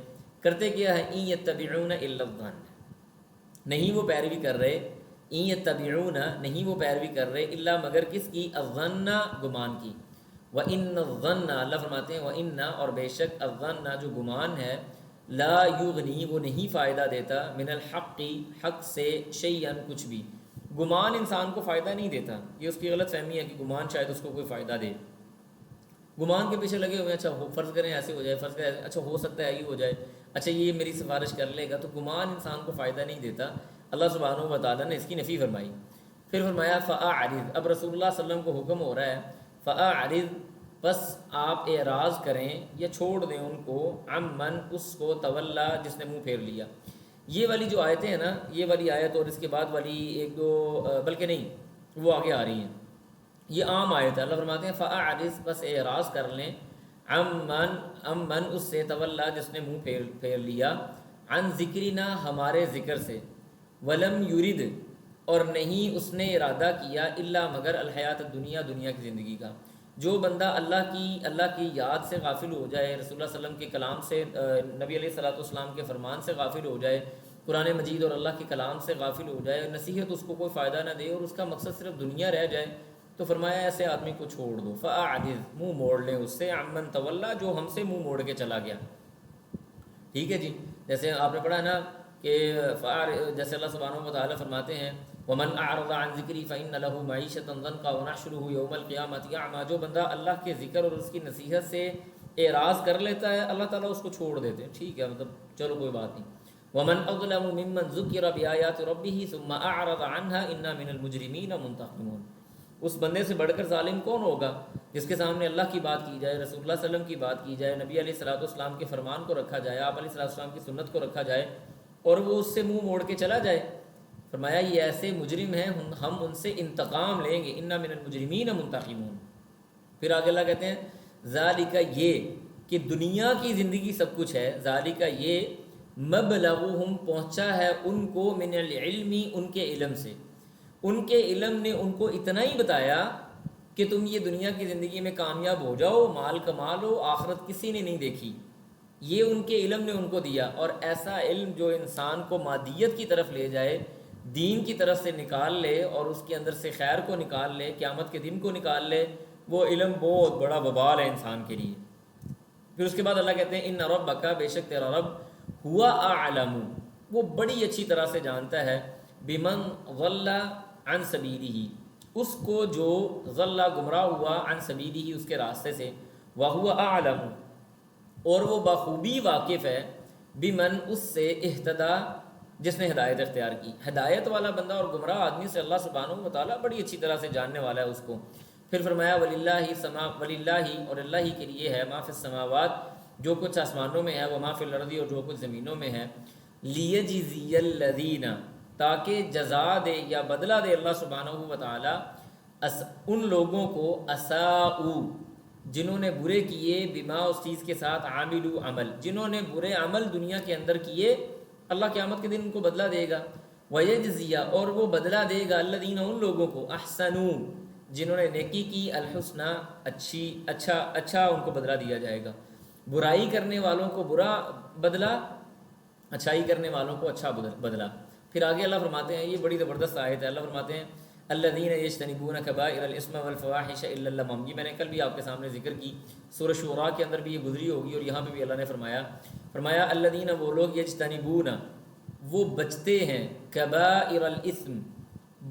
کرتے کیا ہے؟ ان یتبعون الا الظن، نہیں وہ پیروی کر رہے، ان یتبعون، نہیں وہ پیروی کر رہے، الا، مگر کس کی؟ الظن، گمان کی۔ وَإِنَّ الظَّنَّ، اللہ فرماتے ہیں وَإِنَّ، اور بے شک، الظَّنَّ، جو گمان ہے، لا یغنی، وہ نہیں فائدہ دیتا، من الحق، حق سے، شیئن، کچھ بھی۔ گمان انسان کو فائدہ نہیں دیتا، یہ اس کی غلط فہمی ہے کہ گمان شاید اس کو کوئی فائدہ دے۔ گمان کے پیچھے لگے ہوئے ہیں، اچھا فرض کریں ایسے ہو جائے، فرض کریں اچھا ہو سکتا ہے یہ ہو جائے، اچھا یہ میری سفارش کر لے گا، تو گمان انسان کو فائدہ نہیں دیتا۔ اللہ سبحانہ و تعالیٰ نے اس کی نفی فرمائی۔ پھر فرمایا فَأَعْرِضْ، اب رسول اللہ صلی اللہ علیہ وسلم کو حکم ہو رہا ہے، فَأَعْرِضْ، بس آپ اعراض کریں یا چھوڑ دیں ان کو، عمن اس کو، تولا جس نے منہ پھیر لیا۔ یہ والی جو آیتیں ہیں نا، یہ والی آیت اور اس کے بعد والی ایک دو بلکہ نہیں وہ آگے آ رہی ہیں، یہ عام آیت ہے۔ اللہ فرماتے ہیں فَأَعْرِضْ، بس اعراض کر لیں، عمن اس سے، تولا جس نے منہ پھیر لیا، عن ذکرنا ہمارے ذکر سے، ولم یرد اور نہیں اس نے ارادہ کیا، الا مگر الحیات الدنیا، دنیا کی زندگی کا۔ جو بندہ اللہ کی یاد سے غافل ہو جائے، رسول اللہ صلی اللہ علیہ وسلم کے کلام سے، نبی علیہ الصلوۃ والسلام کے فرمان سے غافل ہو جائے، قرآن مجید اور اللہ کے کلام سے غافل ہو جائے، نصیحت اس کو کوئی فائدہ نہ دے اور اس کا مقصد صرف دنیا رہ جائے، تو فرمایا ایسے آدمی کو چھوڑ دو، فَأَعْرِضْ منہ موڑ لیں اس سے، عمن تولا جو ہم سے منہ موڑ کے چلا گیا۔ ٹھیک ہے جی، جیسے آپ نے پڑھا ہے نا کہ جیسے اللہ سبحانہ و تعالیٰ فرماتے ہیں وَمَنْ أَعْرَضَ عَنْ ذِكْرِي فَإِنَّ لَهُ مَعِيشَةً ضَنْكًا وَنَحْشُرُهُ يَوْمَ الْقِيَامَةِ أَعْمَىٰ، جو بندہ اللہ کے ذکر اور اس کی نصیحت سے اعراض کر لیتا ہے، اللہ تعالیٰ اس کو چھوڑ دیتے ہیں، ٹھیک ہے، مطلب چلو کوئی بات نہیں۔ وَمَنْ أَظْلَمُ مِمَّنْ ذُكِّرَ بِآيَاتِ رَبِّهِ ثُمَّ أَعْرَضَ عَنْهَا إِنَّا مِنَ الْمُجْرِمِينَ مُنْتَقِمُونَ، اس بندے سے بڑھ کر ظالم کون ہوگا جس کے سامنے اللہ کی بات کی جائے، رسول اللہ صلی اللہ علیہ وسلم کی بات کی جائے، نبی علیہ الصلوۃ والسلام کے فرمان کو رکھا جائے، آپ علیہ الصلوۃ والسلام کی سنت کو رکھا جائے اور وہ اس سے منہ موڑ کے چلا جائے۔ فرمایا یہ ایسے مجرم ہیں، ہم ان سے انتقام لیں گے، انا من المجرمین منتقمون۔ پھر آگے اللہ کہتے ہیں ذالک، یہ کہ دنیا کی زندگی سب کچھ ہے، ذالک یہ، مبلغہم پہنچا ہے ان کو، من العلم ان کے علم سے، ان کے علم نے ان کو اتنا ہی بتایا کہ تم یہ دنیا کی زندگی میں کامیاب ہو جاؤ، مال کما لو، آخرت کسی نے نہیں دیکھی، یہ ان کے علم نے ان کو دیا۔ اور ایسا علم جو انسان کو مادیت کی طرف لے جائے، دین کی طرف سے نکال لے اور اس کے اندر سے خیر کو نکال لے، قیامت کے دن کو نکال لے، وہ علم بہت بڑا وبال ہے انسان کے لیے۔ پھر اس کے بعد اللہ کہتے ہیں ان ربک، بے شک تیرا رب، ہوا اعلم، وہ بڑی اچھی طرح سے جانتا ہے، بمن ضل عن سبیلہ، اس کو جو ضل گمراہ ہوا، عن سبیلہ اس کے راستے سے، وہو اعلم اور وہ بخوبی واقف ہے، بمن اس سے، اہتدا جس نے ہدایت اختیار کی۔ ہدایت والا بندہ اور گمراہ آدمی سے اللہ سبحانہ و تعالیٰ بڑی اچھی طرح سے جاننے والا ہے اس کو۔ پھر فرمایا وللہ اور اللہ ہی کے لیے ہے، ما فی السماوات جو کچھ آسمانوں میں ہے، وما فی الارض اور جو کچھ زمینوں میں ہے، لیجزی الذین تاکہ جزا دے یا بدلہ دے اللہ سبحانہ و تعالیٰ ان لوگوں کو، اساءوا جنہوں نے برے کیے، بما اس چیز کے ساتھ، عاملوا عمل جنہوں نے برے عمل دنیا کے اندر کیے، اللہ قیامت کے دن ان کو بدلہ دے گا، وَيَجْزِيَ اور وہ بدلہ دے گا، الذین ان لوگوں کو، احسنوا جنہوں نے نیکی کی، الحسنى اچھا ان کو بدلہ دیا جائے گا۔ برائی کرنے والوں کو برا بدلہ، اچھائی کرنے والوں کو اچھا بدلہ۔ پھر آگے اللہ فرماتے ہیں، یہ بڑی زبردست آیت ہے، اللہ فرماتے ہیں الذین یجتنبون کبائر الاثم والفواحش الا اللمم، یہ میں نے کل بھی آپ کے سامنے ذکر کی، سورہ شعراء کے اندر بھی یہ گزری ہوگی اور یہاں پہ بھی اللہ نے فرمایا الذین وہ لوگ، یجتنبون وہ بچتے ہیں، کبائر الاثم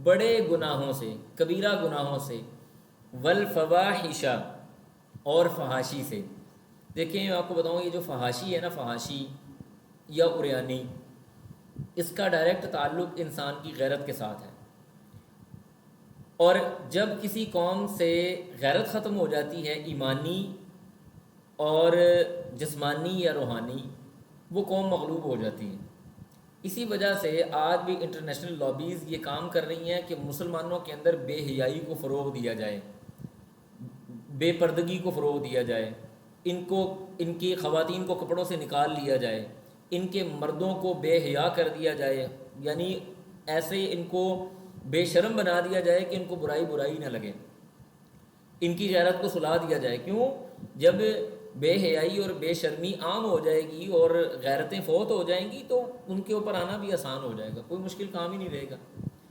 بڑے گناہوں سے، کبیرہ گناہوں سے، والفواحش اور فحاشی سے۔ دیکھیں میں آپ کو بتاؤں، یہ جو فحاشی ہے نا، فحاشی یا عریانی، اس کا ڈائریکٹ تعلق انسان کی غیرت کے ساتھ ہے، اور جب کسی قوم سے غیرت ختم ہو جاتی ہے، ایمانی اور جسمانی یا روحانی، وہ قوم مغلوب ہو جاتی ہے۔ اسی وجہ سے آج بھی انٹرنیشنل لابیز یہ کام کر رہی ہیں کہ مسلمانوں کے اندر بے حیائی کو فروغ دیا جائے، بے پردگی کو فروغ دیا جائے، ان کی خواتین کو کپڑوں سے نکال لیا جائے، ان کے مردوں کو بے حیا کر دیا جائے، یعنی ایسے ان کو بے شرم بنا دیا جائے کہ ان کو برائی نہ لگے، ان کی غیرت کو سلا دیا جائے۔ کیوں؟ جب بے حیائی اور بے شرمی عام ہو جائے گی اور غیرتیں فوت ہو جائیں گی تو ان کے اوپر آنا بھی آسان ہو جائے گا، کوئی مشکل کام ہی نہیں رہے گا۔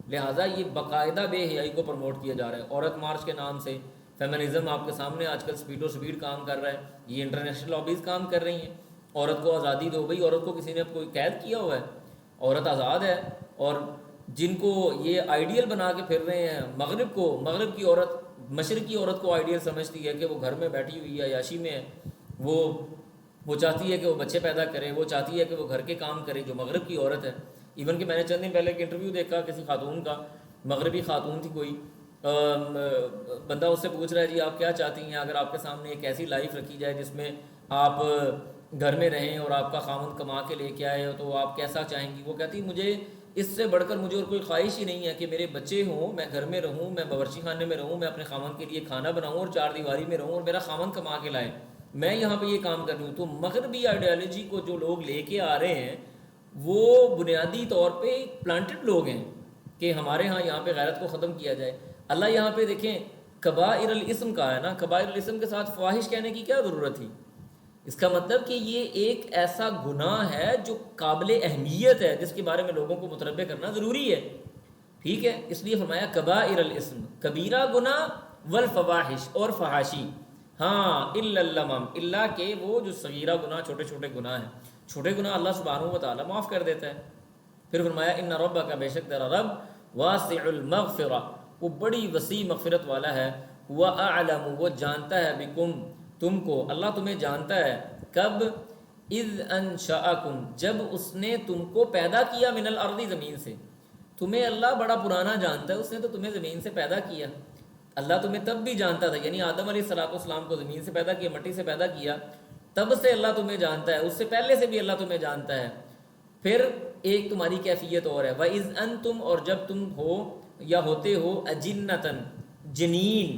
لہٰذا یہ باقاعدہ بے حیائی کو پروموٹ کیا جا رہا ہے، عورت مارچ کے نام سے، فیمنزم آپ کے سامنے آج کل سپیڈ کام کر رہا ہے، یہ انٹرنیشنل لابیز کام کر رہی ہیں، عورت کو آزادی دو۔ بھائی عورت کو کسی نے کوئی قید کیا ہوا ہے؟ عورت آزاد ہے۔ اور جن کو یہ آئیڈیل بنا کے پھر رہے ہیں، مغرب کی عورت مشرق کی عورت کو آئیڈیل سمجھتی ہے کہ وہ گھر میں بیٹھی ہوئی ہے، عیاشی میں ہے، وہ چاہتی ہے کہ وہ بچے پیدا کرے، وہ چاہتی ہے کہ وہ گھر کے کام کرے، جو مغرب کی عورت ہے۔ ایون کہ میں نے چند دن پہلے ایک انٹرویو دیکھا کسی خاتون کا، مغربی خاتون تھی کوئی، بندہ اس سے پوچھ رہا ہے جی آپ کیا چاہتی ہیں، اگر آپ کے سامنے ایک ایسی لائف رکھی جائے جس میں آپ گھر میں رہیں اور آپ کا خاوند کما کے لے کے آئے تو آپ کیسا چاہیں گی؟ وہ کہتی مجھے اس سے بڑھ کر مجھے اور کوئی خواہش ہی نہیں ہے کہ میرے بچے ہوں، میں گھر میں رہوں، میں باورچی خانے میں رہوں، میں اپنے خاوند کے لیے کھانا بناؤں اور چار دیواری میں رہوں اور میرا خاوند کما کے لائے، میں یہاں پہ یہ کام کر رہی ہوں۔ تو مغربی آئیڈیالوجی کو جو لوگ لے کے آ رہے ہیں وہ بنیادی طور پہ پلانٹڈ لوگ ہیں کہ ہمارے ہاں یہاں پہ غیرت کو ختم کیا جائے۔ اللہ یہاں پہ دیکھیں کبائر الاسم کا ہے نا، کبائر الاسم کے ساتھ فواہش کہنے کی کیا ضرورت تھی؟ اس کا مطلب کہ یہ ایک ایسا گناہ ہے جو قابل اہمیت ہے، جس کے بارے میں لوگوں کو متنبع کرنا ضروری ہے، ٹھیک ہے؟ اس لیے فرمایا کبائر الاسم، کبیرہ گناہ، والفواحش، اور فحاشی، ہاں الا اللمم، اللہ کے وہ جو صغیرہ گناہ، چھوٹے چھوٹے گناہ ہیں، چھوٹے گناہ اللہ سبحانہ و تعالیٰ معاف کر دیتا ہے۔ پھر فرمایا ان ربک، بے شک تیرا رب، واسع المغفرہ، وہ بڑی وسیع مغفرت والا ہے، وہ اعلم، وہ جانتا ہے، بکم، تم کو، اللہ تمہیں جانتا ہے، کب؟ اذ انشأکم، جب اس نے تم کو پیدا کیا، من الارض، زمین سے، تمہیں اللہ بڑا پرانا جانتا ہے، اس نے تو تمہیں زمین سے پیدا کیا۔ اللہ تمہیں تب بھی جانتا تھا، یعنی آدم علیہ السلام کو زمین سے پیدا کیا، مٹی سے پیدا کیا، تب سے اللہ تمہیں جانتا ہے، اس سے پہلے سے بھی اللہ تمہیں جانتا ہے۔ پھر ایک تمہاری کیفیت اور ہے، وَإِذْ أَنْتُمْ، اور جب تم ہو یا ہوتے ہو، اجنتن، جنین،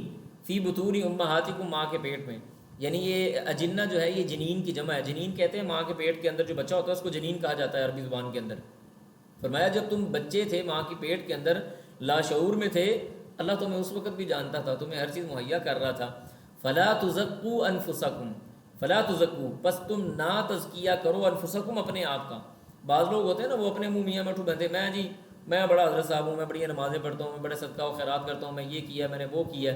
فی بطون امہاتکم، ماں کے پیٹ میں، یعنی یہ اجنہ جو ہے یہ جنین کی جمع ہے، جنین کہتے ہیں ماں کے پیٹ کے اندر جو بچہ ہوتا ہے اس کو جنین کہا جاتا ہے عربی زبان کے اندر۔ فرمایا جب تم بچے تھے ماں کی پیٹ کے اندر، لاشعور میں تھے، اللہ تمہیں اس وقت بھی جانتا تھا، تمہیں ہر چیز مہیا کر رہا تھا۔ فلا تزکوا انفسکم، فلا تزکوا، پس تم نہ تزکیہ کرو، انفسکم، اپنے آپ کا۔ بعض لوگ ہوتے ہیں نا وہ اپنے منہ میاں مٹھو بنتے، میں جی میں بڑا حضرت صاحب ہوں، میں بڑی نمازیں پڑھتا ہوں، میں بڑے صدقہ و خیرات کرتا ہوں، میں یہ کیا، میں نے وہ کیا۔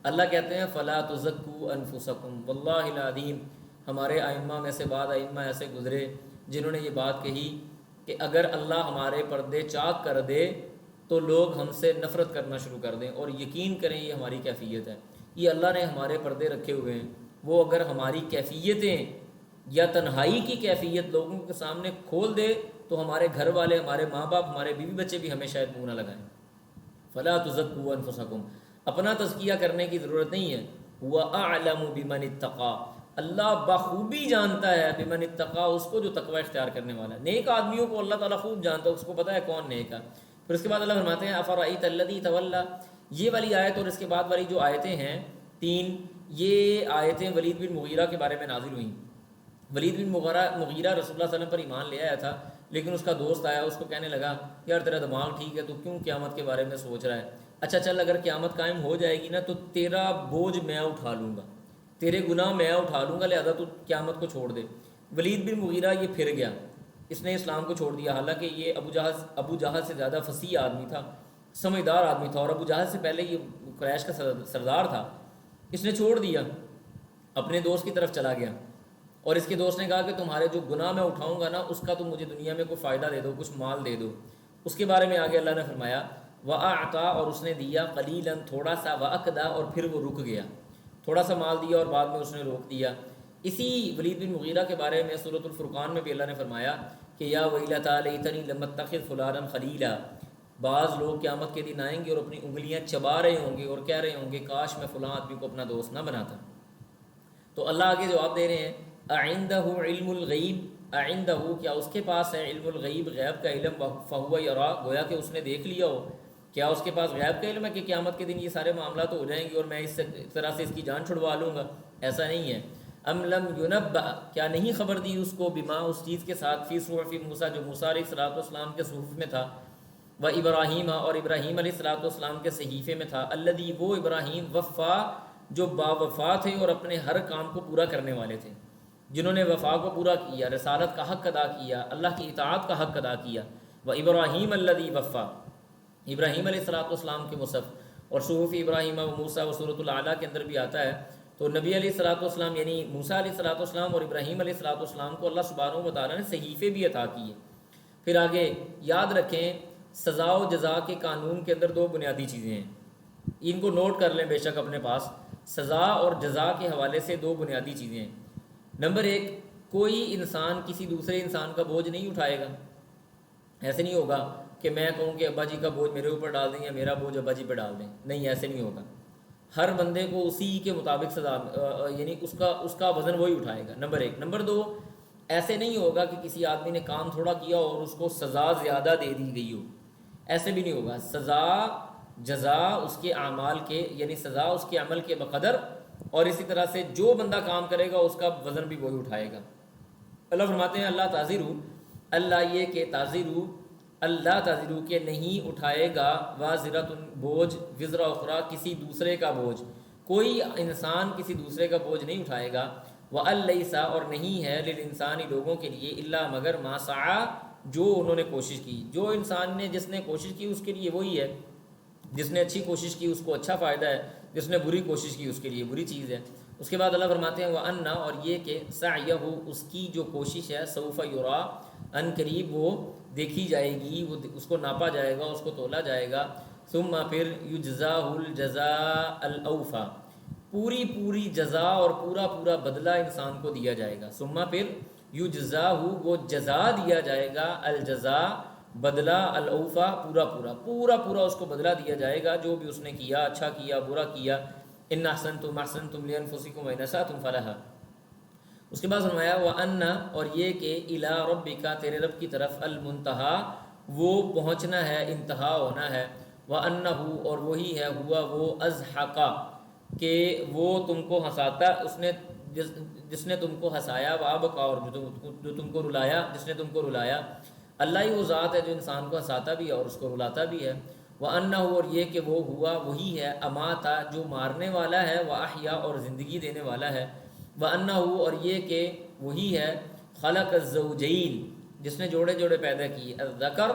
اللہ کہتے ہیں فلا تزکوا انفسکم، واللہ العظیم، ہمارے ائمہ میں سے بعض ائمہ ایسے گزرے جنہوں نے یہ بات کہی کہ اگر اللہ ہمارے پردے چاک کر دے تو لوگ ہم سے نفرت کرنا شروع کر دیں، اور یقین کریں یہ ہماری کیفیت ہے، یہ اللہ نے ہمارے پردے رکھے ہوئے ہیں، وہ اگر ہماری کیفیتیں یا تنہائی کی کیفیت لوگوں کے سامنے کھول دے تو ہمارے گھر والے، ہمارے ماں باپ، ہمارے بیوی بچے بھی ہمیں شاید منہ نہ لگائیں۔ فلا تزکوا انفسکم، اپنا تزکیہ کرنے کی ضرورت نہیں ہے۔ هو اعلم بمن اتقى، اللہ بخوبی جانتا ہے، بمن اتقى، اس کو جو تقوی اختیار کرنے والا ہے۔ نیک آدمیوں کو اللہ تعالیٰ خوب جانتا ہے، اس کو پتہ ہے کون نیک ہے۔ پھر اس کے بعد اللہ فرماتے ہیں افرأیت الذی تولى، یہ والی آیت اور اس کے بعد والی جو آیتیں ہیں تین، یہ آیتیں ولید بن مغیرہ کے بارے میں نازل ہوئیں۔ ولید بن مغیرہ رسول اللہ صلی اللہ علیہ وسلم پر ایمان لے آیا تھا، لیکن اس کا دوست آیا، اس کو کہنے لگا یار تیرا دماغ ٹھیک ہے، تو کیوں قیامت کے بارے میں سوچ رہا ہے؟ اچھا چل اگر قیامت قائم ہو جائے گی نا تو تیرا بوجھ میں اٹھا لوں گا، تیرے گناہ میں اٹھا لوں گا، لہذا تو قیامت کو چھوڑ دے۔ ولید بن مغیرہ یہ پھر گیا، اس نے اسلام کو چھوڑ دیا، حالانکہ یہ ابو جہل سے زیادہ فصیح آدمی تھا، سمجھدار آدمی تھا، اور ابو جہل سے پہلے یہ قریش کا سردار تھا۔ اس نے چھوڑ دیا، اپنے دوست کی طرف چلا گیا، اور اس کے دوست نے کہا کہ تمہارے جو گناہ میں اٹھاؤں گا نا اس کا تم مجھے دنیا میں کوئی فائدہ دے دو، کچھ مال دے دو۔ اس کے بارے میں آگے اللہ نے فرمایا وَأَعْطَى، اور اس نے دیا، قلیلاً، تھوڑا سا، وَأَكْدَى، اور پھر وہ رک گیا، تھوڑا سا مال دیا اور بعد میں اس نے روک دیا۔ اسی ولید بن مغیرہ کے بارے میں سورۃ الفرقان میں بھی اللہ نے فرمایا کہ یا ویلتیٰ لیتنی لم اتخذ فلانا خلیلا، بعض لوگ قیامت کے دن آئیں گے اور اپنی انگلیاں چبا رہے ہوں گے اور کہہ رہے ہوں گے کاش میں فلاں آدمی کو اپنا دوست نہ بناتا۔ تو اللہ آگے جواب دے رہے ہیں اعندہ علم الغیب، اعندہ، کیا اس کے پاس ہے علم الغیب، غیب کا علم، فہو یرا، گویا کہ اس نے دیکھ لیا ہو، کیا اس کے پاس غیب کا علم ہے کہ قیامت کے دن یہ سارے معاملات ہو جائیں گے اور میں اس طرح سے اس کی جان چھڑوا لوں گا؟ ایسا نہیں ہے۔ ام لم ینبأ، کیا نہیں خبر دی اس کو، بما، اس چیز کے ساتھ، فی صحف موسیٰ، جو موسیٰ علیہ السلام کے صحف میں تھا، و ابراہیم، اور ابراہیم علیہ السلام کے صحیفے میں تھا، الذی، وہ ابراہیم، وفا، جو با وفا تھے اور اپنے ہر کام کو پورا کرنے والے تھے، جنہوں نے وفا کو پورا کیا، رسالت کا حق ادا کیا، اللہ کی اطاعت کا حق ادا کیا۔ و ابراہیم الذی وفا، ابراہیم علیہ السلام کے مصحف، اور صحف ابراہیم و موسیٰ و سورۃ الاعلیٰ کے اندر بھی آتا ہے۔ تو نبی علیہ السلام یعنی موسیٰ علیہ السلام اور ابراہیم علیہ السلام کو اللہ سبحانہ و تعالیٰ نے صحیفے بھی عطا کیے۔ پھر آگے یاد رکھیں سزا و جزا کے قانون کے اندر دو بنیادی چیزیں ہیں، ان کو نوٹ کر لیں بے شک اپنے پاس۔ سزا اور جزا کے حوالے سے دو بنیادی چیزیں ہیں۔ نمبر ایک، کوئی انسان کسی دوسرے انسان کا بوجھ نہیں اٹھائے گا، ایسے نہیں ہوگا کہ میں کہوں کہ ابا جی کا بوجھ میرے اوپر ڈال دیں یا میرا بوجھ ابا جی پہ ڈال دیں، نہیں، ایسے نہیں ہوگا۔ ہر بندے کو اسی کے مطابق سزا، یعنی اس کا وزن وہی اٹھائے گا، نمبر ایک۔ نمبر دو، ایسے نہیں ہوگا کہ کسی آدمی نے کام تھوڑا کیا اور اس کو سزا زیادہ دے دی گئی ہو، ایسے بھی نہیں ہوگا۔ سزا جزا اس کے اعمال کے، یعنی سزا اس کے عمل کے بقدر، اور اسی طرح سے جو بندہ کام کرے گا اس کا وزن بھی وہی اٹھائے گا۔ اللہ فرماتے ہیں اللہ تعذروا، اللہ یہ کہ تعذروا، اللہ تعذروا کہ نہیں اٹھائے گا، وازرۃ بوجھ، وزر اخرى کسی دوسرے کا بوجھ، کوئی انسان کسی دوسرے کا بوجھ نہیں اٹھائے گا۔ وَأَن لَيْسَ اور نہیں ہے للانسانی لوگوں کے لیے، الا مگر ما سعى جو انہوں نے کوشش کی، جو انسان نے جس نے کوشش کی اس کے لیے وہی ہے، جس نے اچھی کوشش کی اس کو اچھا فائدہ ہے، جس نے بری کوشش کی اس کے لیے بری چیز ہے۔ اس کے بعد اللہ فرماتے ہیں وَأَنَّ اور یہ کہ سعیہ اس کی جو کوشش ہے، سوف یرا ان قریب وہ دیکھی جائے گی، وہ اس کو ناپا جائے گا، اس کو تولا جائے گا۔ ثم پھر یجزاہ الجزاء الاوفی، پوری جزا اور پورا بدلہ انسان کو دیا جائے گا۔ ثم پھر یجزاہ وہ جزا دیا جائے گا، الجزاء بدلہ، الاوفا پورا اس کو بدلہ دیا جائے گا جو بھی اس نے کیا، اچھا کیا برا کیا۔ ان احسنتم احسنتم لانفسکم وان اسأتم فلھا۔ اس کے بعد فرمایا وَأَنَّ اور یہ کہ الی ربک تیرے رب کی طرف، المنتہا وہ پہنچنا ہے، انتہا ہونا ہے۔ وَأَنَّهُ اور وہی ہے، ہوا وہ اضحک کہ وہ تم کو ہنساتا، اس نے جس نے تم کو ہنسایا، وابقا اور جو تم کو رلایا، جس نے تم کو رلایا۔ اللہ ہی وہ ذات ہے جو انسان کو ہنساتا بھی ہے اور اس کو رلاتا بھی ہے۔ وَأَنَّهُ اور یہ کہ وہ ہوا وہی ہے، اماتا جو مارنے والا ہے، وَأَحْيَا اور زندگی دینے والا ہے۔ وَأَنَّهُ اور یہ کہ وہی ہے، خلق الزوجین جس نے جوڑے پیدا کیے، الذکر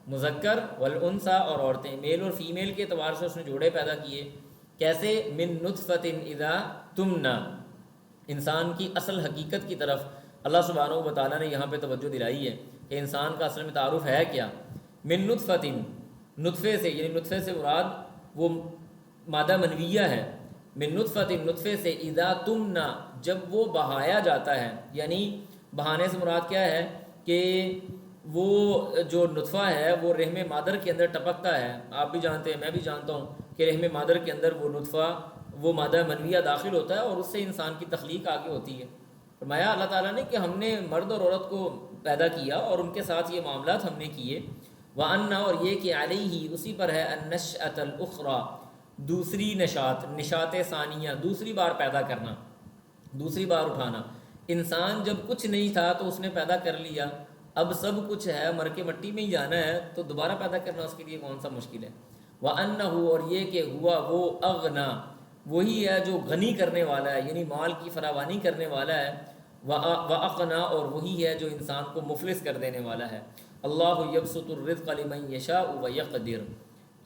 مذکر والانثى اور عورتیں، میل اور فیمیل کے اعتبار سے اس نے جوڑے پیدا کیے۔ کیسے؟ من نطفۃ اذا تمنى، انسان کی اصل حقیقت کی طرف اللہ سبحانہ و تعالیٰ نے یہاں پہ توجہ دلائی ہے کہ انسان کا اصل میں تعارف ہے کیا؟ من نطفۃ، نطفے سے، یعنی نطفے سے مراد وہ مادہ منویہ ہے۔ من نطفۃ نطفے سے، اذا تمنى جب وہ بہایا جاتا ہے، یعنی بہانے سے مراد کیا ہے کہ وہ جو نطفہ ہے وہ رحم مادر کے اندر ٹپکتا ہے۔ آپ بھی جانتے ہیں، میں بھی جانتا ہوں کہ رحم مادر کے اندر وہ نطفہ، وہ مادہ منویہ داخل ہوتا ہے اور اس سے انسان کی تخلیق آگے ہوتی ہے۔ فرمایا اللہ تعالیٰ نے کہ ہم نے مرد اور عورت کو پیدا کیا اور ان کے ساتھ یہ معاملات ہم نے کیے۔ وَأَنَّ اور یہ کہ علیہ اسی پر ہے، النشأۃ الأخریٰ دوسری نشاط ثانیہ، دوسری بار پیدا کرنا، دوسری بار اٹھانا۔ انسان جب کچھ نہیں تھا تو اس نے پیدا کر لیا، اب سب کچھ ہے، مر کے مٹی میں ہی جانا ہے، تو دوبارہ پیدا کرنا اس کے لیے کون سا مشکل ہے۔ وَأَنَّهُ اور یہ کہ ہوا وہ اغنا وہی ہے جو غنی کرنے والا ہے، یعنی مال کی فراوانی کرنے والا ہے۔ وَأَقْنَى اور وہی ہے جو انسان کو مفلس کر دینے والا ہے۔ اللہ یبسط الرزق لمن یشاء ویقدر،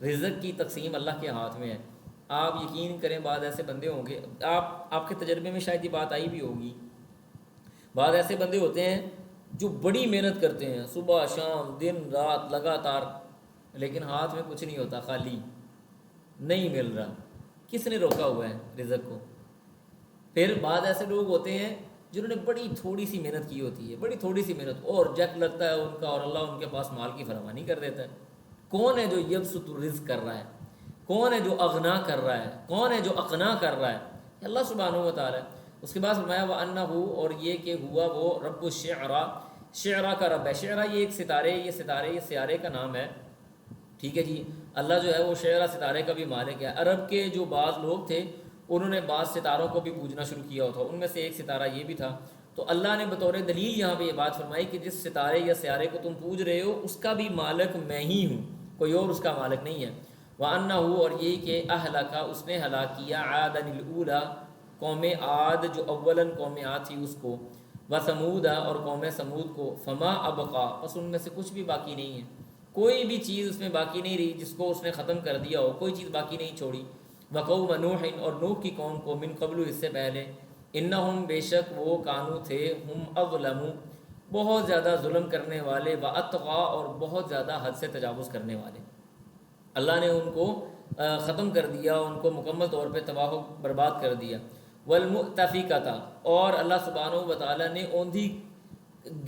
رزق کی تقسیم اللہ کے ہاتھ میں ہے۔ آپ یقین کریں بعض ایسے بندے ہوں گے، آپ کے تجربے میں شاید یہ بات آئی بھی ہوگی، بعض ایسے بندے ہوتے ہیں جو بڑی محنت کرتے ہیں، صبح شام دن رات لگاتار، لیکن ہاتھ میں کچھ نہیں ہوتا، خالی، نہیں مل رہا۔ کس نے روکا ہوا ہے رزق کو؟ پھر بعض ایسے لوگ ہوتے ہیں جنہوں نے بڑی تھوڑی سی محنت کی ہوتی ہے، بڑی تھوڑی سی محنت، اور جیک لگتا ہے ان کا، اور اللہ ان کے پاس مال کی فراوانی کر دیتا ہے۔ کون ہے جو یبسط الرزق کر رہا ہے؟ کون ہے جو اغنا کر رہا ہے؟ کون ہے جو اقنا کر رہا ہے؟ اللہ سبحانہ و تعالی۔ اس کے بعد فرمایا وَأَنَّهُ اور یہ کہ ہوا وہ رب الشعراء، شعراء کا رب ہے۔ شعراء یہ ایک ستارے، یہ سیارے کا نام ہے، ٹھیک ہے جی۔ اللہ جو ہے وہ شعراء ستارے کا بھی مالک ہے۔ عرب کے جو بعض لوگ تھے انہوں نے بعض ستاروں کو بھی پوجنا شروع کیا ہوتا، ان میں سے ایک ستارہ یہ بھی تھا۔ تو اللہ نے بطور دلیل یہاں پہ یہ بات فرمائی کہ جس ستارے یا سیارے کو تم پوج رہے ہو اس کا بھی مالک میں ہی ہوں، کوئی اور اس کا مالک نہیں ہے۔ وَأَنَّهُ اور یہ کہ اہلک اس نے ہلاک کیا، عادًا الاولیٰ قوم عاد جو اولاً قوم عاد تھی اس کو، وثمود اور قوم سمود کو، فما ابقا بس ان میں سے کچھ بھی باقی نہیں ہے، کوئی بھی چیز اس میں باقی نہیں رہی جس کو اس نے ختم کر دیا ہو، کوئی چیز باقی نہیں چھوڑی۔ وقوم نوح اور نوح کی قوم کو، من قبل اس سے پہلے، انہم بے شک وہ کانو تھے، ہم اظلم بہت زیادہ ظلم کرنے والے، واطغا اور بہت زیادہ حد سے تجاوز کرنے والے۔ اللہ نے ان کو ختم کر دیا، ان کو مکمل طور پہ تباہ و برباد کر دیا۔ والمؤتفکۃ اور اللہ سبحانہ و تعالیٰ نے اوندھی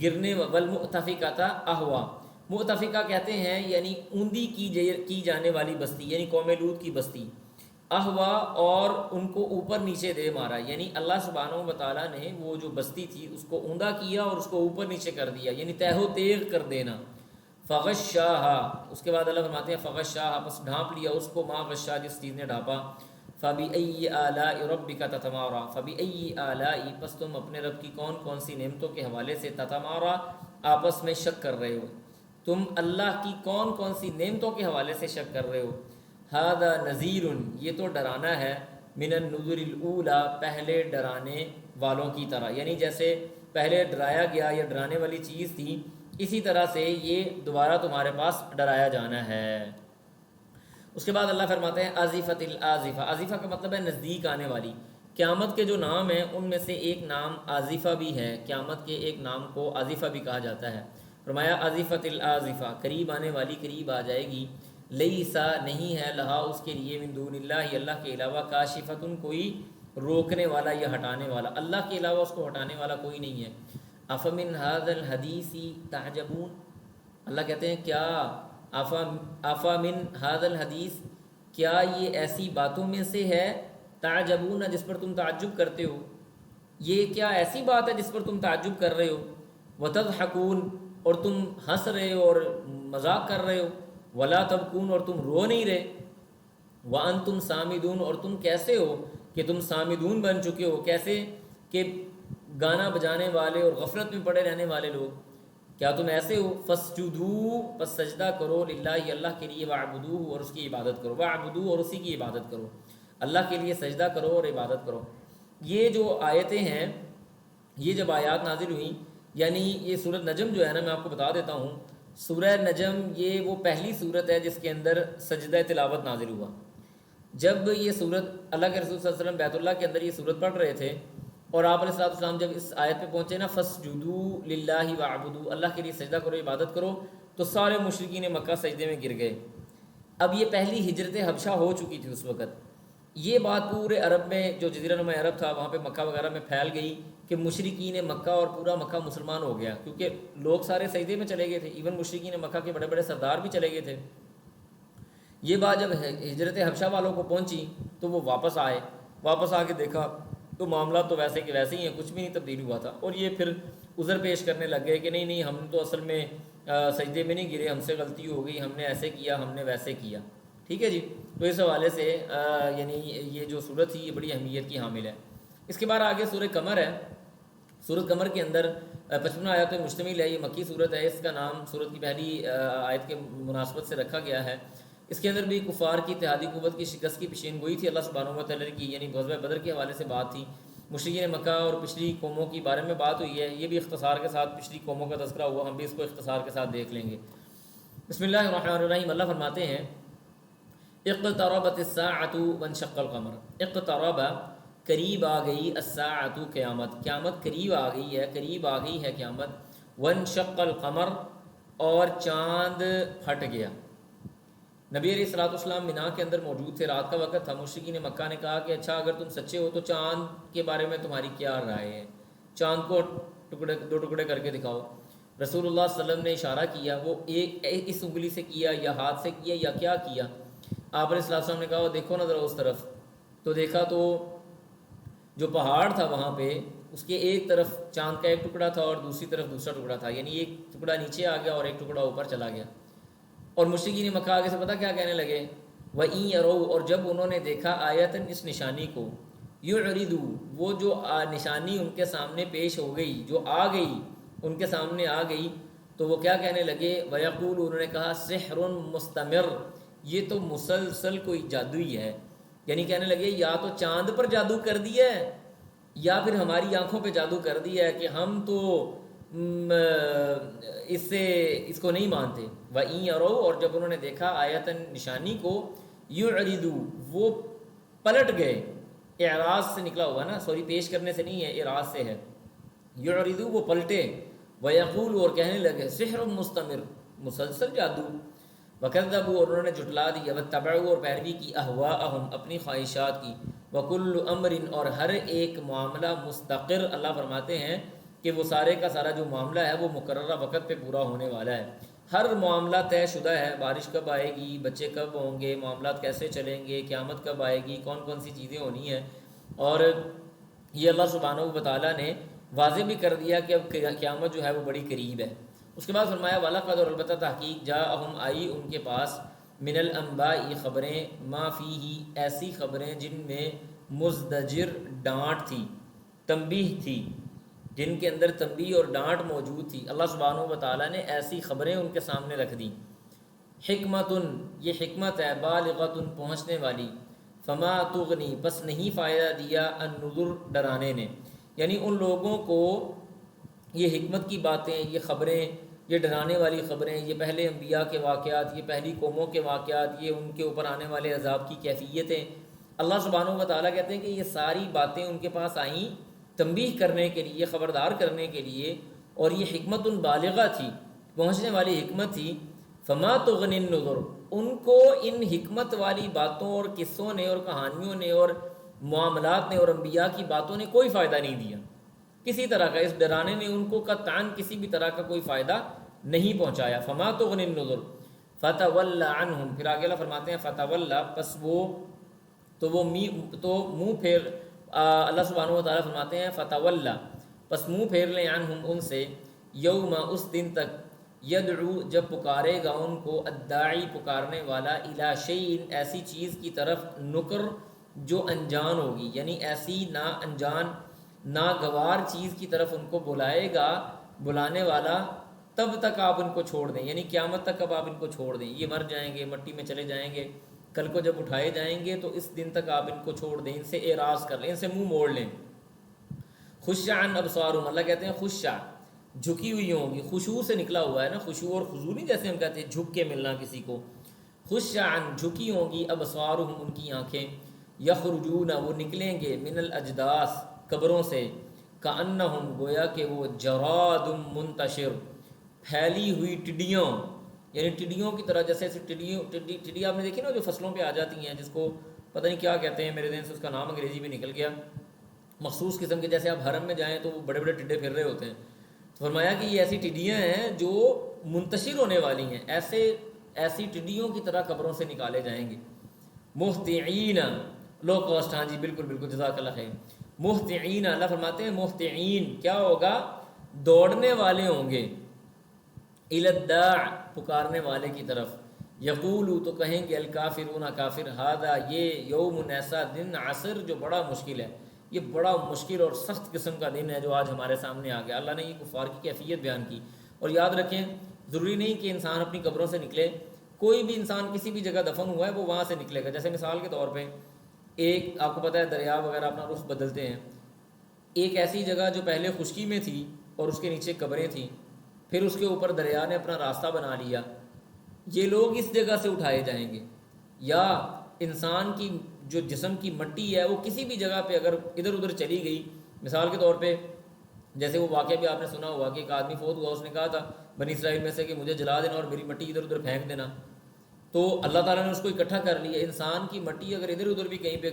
گرنے، والمؤتفکۃ اہوا مؤتفقہ کہتے ہیں یعنی اوندی کی جانے والی بستی، یعنی قوم لوط کی بستی، احوا اور ان کو اوپر نیچے دے مارا، یعنی اللہ سبحانہ و تعالیٰ نے وہ جو بستی تھی اس کو اوندا کیا اور اس کو اوپر نیچے کر دیا، یعنی تہ و تیغ کر دینا۔ فغشاہا، اس کے بعد اللہ فرماتے ہیں فغشاہا، بس ڈھانپ لیا اس کو، ما غشا، جس چیز نے ڈھانپا۔ فبأي آلاء ربك تتمارا، فبأي آلاء، پس تم اپنے رب کی کون کون سی نعمتوں کے حوالے سے تتمارا، آپس میں شک کر رہے ہو، تم اللہ کی کون کون سی نعمتوں کے حوالے سے شک کر رہے ہو۔ ھذا نذیر، یہ تو ڈرانا ہے، من النذر الاولی، پہلے ڈرانے والوں کی طرح، یعنی جیسے پہلے ڈرایا گیا یا ڈرانے والی چیز تھی، اسی طرح سے یہ دوبارہ تمہارے پاس ڈرایا جانا ہے۔ اس کے بعد اللہ فرماتے ہیں آزفۃ الآزفہ، آزفہ کا مطلب ہے نزدیک آنے والی۔ قیامت کے جو نام ہیں ان میں سے ایک نام آزفہ بھی ہے، قیامت کے ایک نام کو آزفہ بھی کہا جاتا ہے۔ فرمایا آزفۃ الآزفہ، قریب آنے والی، قریب آ جائے گی۔ لیسا، نہیں ہے، لہا، اس کے لیے، من دون اللہ، اللہ کے علاوہ، کاشفۃ، کوئی روکنے والا یا ہٹانے والا، اللہ کے علاوہ اس کو ہٹانے والا کوئی نہیں ہے۔ افمن ھذا الحدیث تعجبون، اللہ کہتے ہیں کیا آفا من ھذا الحدیث، کیا یہ ایسی باتوں میں سے ہے، تعجبون، جس پر تم تعجب کرتے ہو، یہ کیا ایسی بات ہے جس پر تم تعجب کر رہے ہو، وتضحکون، اور تم ہنس رہے ہو اور مذاق کر رہے ہو، ولا تبکون، اور تم رو نہیں رہے، وانتم سامدون، اور تم کیسے ہو کہ تم سامدون بن چکے ہو، کیسے کہ گانا بجانے والے اور غفلت میں پڑے رہنے والے لوگ، کیا تم ایسے ہو؟ فسجدو، پس سجدہ کرو، للہ، اللہ کے لیے، وعبدوہ، اور اس کی عبادت کرو، وعبدوہ، اور اسی کی عبادت کرو، اللہ کے لیے سجدہ کرو اور عبادت کرو۔ یہ جو آیتیں ہیں، یہ جب آیات نازل ہوئیں، یعنی یہ سورۃ نجم جو ہے نا، میں آپ کو بتا دیتا ہوں، سورہ نجم یہ وہ پہلی سورت ہے جس کے اندر سجدہ تلاوت نازل ہوا۔ جب یہ سورت، اللہ کے رسول صلی اللہ علیہ وسلم بیت اللہ کے اندر یہ سورت پڑھ رہے تھے، اور آپ علیہ السلام جب اس آیت پہ پہنچے نا، فسجدو للہ وعبدو، اللہ کے لیے سجدہ کرو، عبادت کرو، تو سارے مشرکین مکہ سجدے میں گر گئے۔ اب یہ پہلی ہجرت حبشہ ہو چکی تھی اس وقت، یہ بات پورے عرب میں، جو جزیرہ نما عرب تھا وہاں پہ مکہ وغیرہ میں پھیل گئی کہ مشرکین مکہ اور پورا مکہ مسلمان ہو گیا، کیونکہ لوگ سارے سجدے میں چلے گئے تھے، ایون مشرکین مکہ کے بڑے بڑے سردار بھی چلے گئے تھے۔ یہ بات جب ہجرت حبشہ والوں کو پہنچی تو وہ واپس آئے، واپس آ کے دیکھا تو معاملات تو ویسے کہ ویسے ہی ہیں، کچھ بھی نہیں تبدیل ہوا تھا، اور یہ پھر عذر پیش کرنے لگ گئے کہ نہیں نہیں، ہم تو اصل میں سجدے میں نہیں گرے، ہم سے غلطی ہو گئی، ہم نے ایسے کیا، ہم نے ویسے کیا۔ ٹھیک ہے جی، تو اس حوالے سے یعنی یہ جو سورت تھی یہ بڑی اہمیت کی حامل ہے۔ اس کے بعد آگے سورہ قمر ہے، سورۃ قمر کے اندر 55 آیات پہ مشتمل ہے، یہ مکی صورت ہے، اس کا نام سورت کی پہلی آیت کے مناسبت سے رکھا گیا ہے۔ اس کے اندر بھی کفار کی اتحادی قوت کی شکست کی پیشین گوئی تھی اللہ سبحانہ و تعالیٰ کی، یعنی غزوہ بدر کے حوالے سے بات تھی، مشرکین مکہ اور پچھلی قوموں کے بارے میں بات ہوئی ہے، یہ بھی اختصار کے ساتھ پچھلی قوموں کا تذکرہ ہوا، ہم بھی اس کو اختصار کے ساتھ دیکھ لیں گے۔ بسم اللہ الرحمن الرحیم، اللہ فرماتے ہیں اقتربت الساعۃ وانشق القمر، اقترب، قریب آ گئی، الساعۃ، قیامت، قیامت قریب آ گئی ہے، قریب آ گئی ہے قیامت، وانشق القمر، اور چاند پھٹ گیا۔ نبی علیہ الصلوۃ والسلام مینا کے اندر موجود تھے، رات کا وقت تھا، مشرکین مکہ نے کہا کہ اچھا اگر تم سچے ہو تو چاند کے بارے میں تمہاری کیا رائے ہے، چاند کو دو ٹکڑے کر کے دکھاؤ۔ رسول اللہ صلی اللہ علیہ وسلم نے اشارہ کیا، وہ ایک اس انگلی سے کیا یا ہاتھ سے کیا یا کیا کیا، آپ علیہ السلام نے کہا دیکھو نا ذرا اس طرف، تو دیکھا تو جو پہاڑ تھا وہاں پہ اس کے ایک طرف چاند کا ایک ٹکڑا تھا اور دوسری طرف دوسرا ٹکڑا تھا، یعنی ایک ٹکڑا نیچے آ گیا اور ایک ٹکڑا اوپر چلا گیا۔ اور مشرکین مکہ آگے سے پتہ کیا کہنے لگے، وَإِن يَرَوْا، اور جب انہوں نے دیکھا آیتاً، اس نشانی کو، يُعْرِضُوا، وہ جو نشانی ان کے سامنے پیش ہو گئی، جو آ گئی ان کے سامنے آ گئی، تو وہ کیا کہنے لگے، وَيَقُولُ، انہوں نے کہا سِحْرٌ مُسْتَمِرٌ، یہ تو مسلسل کوئی جادو ہی ہے، یعنی کہنے لگے یا تو چاند پر جادو کر دیا ہے یا پھر ہماری آنکھوں پہ جادو کر دیا ہے کہ ہم تو اس کو نہیں مانتے۔ وَإِن يَرَوْا، اور جب انہوں نے دیکھا آیتاً، نشانی کو، يُعْرِضُوا، وہ پلٹ گئے، اعراض سے نکلا ہوا نا، سوری پیش کرنے سے نہیں ہے، اعراض سے ہے، يُعْرِضُوا، وہ پلٹے، وَيَقُولُوا، اور کہنے لگے سِحْرٌ مُسْتَمِرٌ، مسلسل جادو، وَكَذَّبُوا، اور انہوں نے جھٹلا دیا، وَاتَّبَعُوا، اور پیروی کی، أَهْوَاءَهُمْ، اپنی خواہشات کی، وَكُلُّ أَمْرٍ، اور ہر ایک معاملہ، مستقر، اللہ فرماتے ہیں کہ وہ سارے کا سارا جو معاملہ ہے وہ مقررہ وقت پہ پورا ہونے والا ہے۔ ہر معاملہ طے شدہ ہے، بارش کب آئے گی، بچے کب ہوں گے، معاملات کیسے چلیں گے، قیامت کب آئے گی، کون کون سی چیزیں ہونی ہیں۔ اور یہ اللہ سبحانہ و تعالیٰ نے واضح بھی کر دیا کہ اب قیامت جو ہے وہ بڑی قریب ہے۔ اس کے بعد فرمایا وَلَقَدْ اور البتہ تحقیق جاءہم آئی ان کے پاس من الانباء خبریں، ما فیہ ایسی خبریں جن میں مزدجر ڈانٹ تھی، تنبیہ تھی، جن کے اندر تنبیہ اور ڈانٹ موجود تھی۔ اللہ سبحانہ و تعالیٰ نے ایسی خبریں ان کے سامنے رکھ دیں۔ حکمتن یہ حکمت ہے، بالغتن پہنچنے والی، فما تغنی بس نہیں فائدہ دیا النذر ڈرانے نے، یعنی ان لوگوں کو یہ حکمت کی باتیں، یہ خبریں، یہ ڈرانے والی خبریں، یہ پہلے انبیاء کے واقعات، یہ پہلی قوموں کے واقعات، یہ ان کے اوپر آنے والے عذاب کی کیفیتیں، اللہ سبحانہ و تعالیٰ کہتے ہیں کہ یہ ساری باتیں ان کے پاس آئیں تنبیہ کرنے کے لیے، خبردار کرنے کے لیے، اور یہ حکمت بالغہ تھی، پہنچنے والی حکمت تھی۔ فما تغنی النذر ان کو ان حکمت والی باتوں اور قصوں نے اور کہانیوں نے اور معاملات نے اور انبیاء کی باتوں نے کوئی فائدہ نہیں دیا کسی طرح کا، اس ڈرانے نے ان کو قطعاً کسی بھی طرح کا کوئی فائدہ نہیں پہنچایا۔ فما تغنی النذر فتول عنہم، پھر آگے اللہ فرماتے ہیں فتول پس وہ منہ پھیر، اللہ سبحانہ و تعالیٰ فرماتے ہیں فتول پس منہ پھیر لیں عنہم ان سے، یوم اس دن تک، یدعو جب پکارے گا ان کو، الداعی پکارنے والا، الی شیء ایسی چیز کی طرف، نکر جو انجان ہوگی، یعنی ایسی نا انجان ناگوار چیز کی طرف ان کو بلائے گا بلانے والا، تب تک آپ ان کو چھوڑ دیں، یعنی قیامت تک اب آپ ان کو چھوڑ دیں، یہ مر جائیں گے، مٹی میں چلے جائیں گے، کل کو جب اٹھائے جائیں گے تو اس دن تک آپ ان کو چھوڑ دیں، ان سے اعراض کر لیں، ان سے منہ موڑ لیں۔ خشعن ابصارہم، اللہ کہتے ہیں خشع جھکی ہوئی ہوں گی، خشوع سے نکلا ہوا ہے نا، خشوع اور خضوع نہیں، جیسے ہم کہتے ہیں جھک کے ملنا کسی کو، خشعن جھکی ہوں گی، ابصارہم ان کی آنکھیں، یخرجون وہ نکلیں گے، من الاجداث قبروں سے، کأنہم گویا کہ وہ جراد منتشر پھیلی ہوئی ٹڈیوں، یعنی ٹڈیوں کی طرح، جیسے ٹڈی آپ نے دیکھی نا جو فصلوں پہ آ جاتی ہیں، جس کو پتہ نہیں کیا کہتے ہیں، میرے ذہن سے اس کا نام انگریزی میں نکل گیا، مخصوص قسم کے، جیسے آپ حرم میں جائیں تو وہ بڑے بڑے ٹڈے پھر رہے ہوتے ہیں، تو فرمایا کہ یہ ایسی ٹڈیاں ہیں جو منتشر ہونے والی ہیں، ایسی ٹڈیوں کی طرح قبروں سے نکالے جائیں گے۔ مہطعین لو کاسٹ، ہاں جی بالکل بالکل جزاک اللہ خیر، مہطعین اللہ فرماتے ہیں مہطعین کیا ہوگا، دوڑنے والے ہوں گے، الی الداع پکارنے والے کی طرف، یقولو تو کہیں گے الکافرون کافر، ھذا یہ یوم ایسا دن، عصر جو بڑا مشکل ہے، یہ بڑا مشکل اور سخت قسم کا دن ہے جو آج ہمارے سامنے آ گیا۔ اللہ نے یہ کفار کی کیفیت بیان کی، اور یاد رکھیں ضروری نہیں کہ انسان اپنی قبروں سے نکلے، کوئی بھی انسان کسی بھی جگہ دفن ہوا ہے وہ وہاں سے نکلے گا۔ جیسے مثال کے طور پہ ایک آپ کو پتہ ہے دریا وغیرہ اپنا رخ بدلتے ہیں، ایک ایسی جگہ جو پہلے خشکی میں تھی اور اس کے نیچے قبریں تھیں، پھر اس کے اوپر دریا نے اپنا راستہ بنا لیا، یہ لوگ اس جگہ سے اٹھائے جائیں گے، یا انسان کی جو جسم کی مٹی ہے وہ کسی بھی جگہ پہ اگر ادھر ادھر چلی گئی، مثال کے طور پہ جیسے وہ واقعہ بھی آپ نے سنا ہوا کہ ایک آدمی فوت ہوا، اس نے کہا تھا بنی اسرائیل میں سے کہ مجھے جلا دینا اور میری مٹی ادھر ادھر پھینک دینا، تو اللہ تعالیٰ نے اس کو اکٹھا کر لیا۔ انسان کی مٹی اگر ادھر ادھر بھی کہیں پہ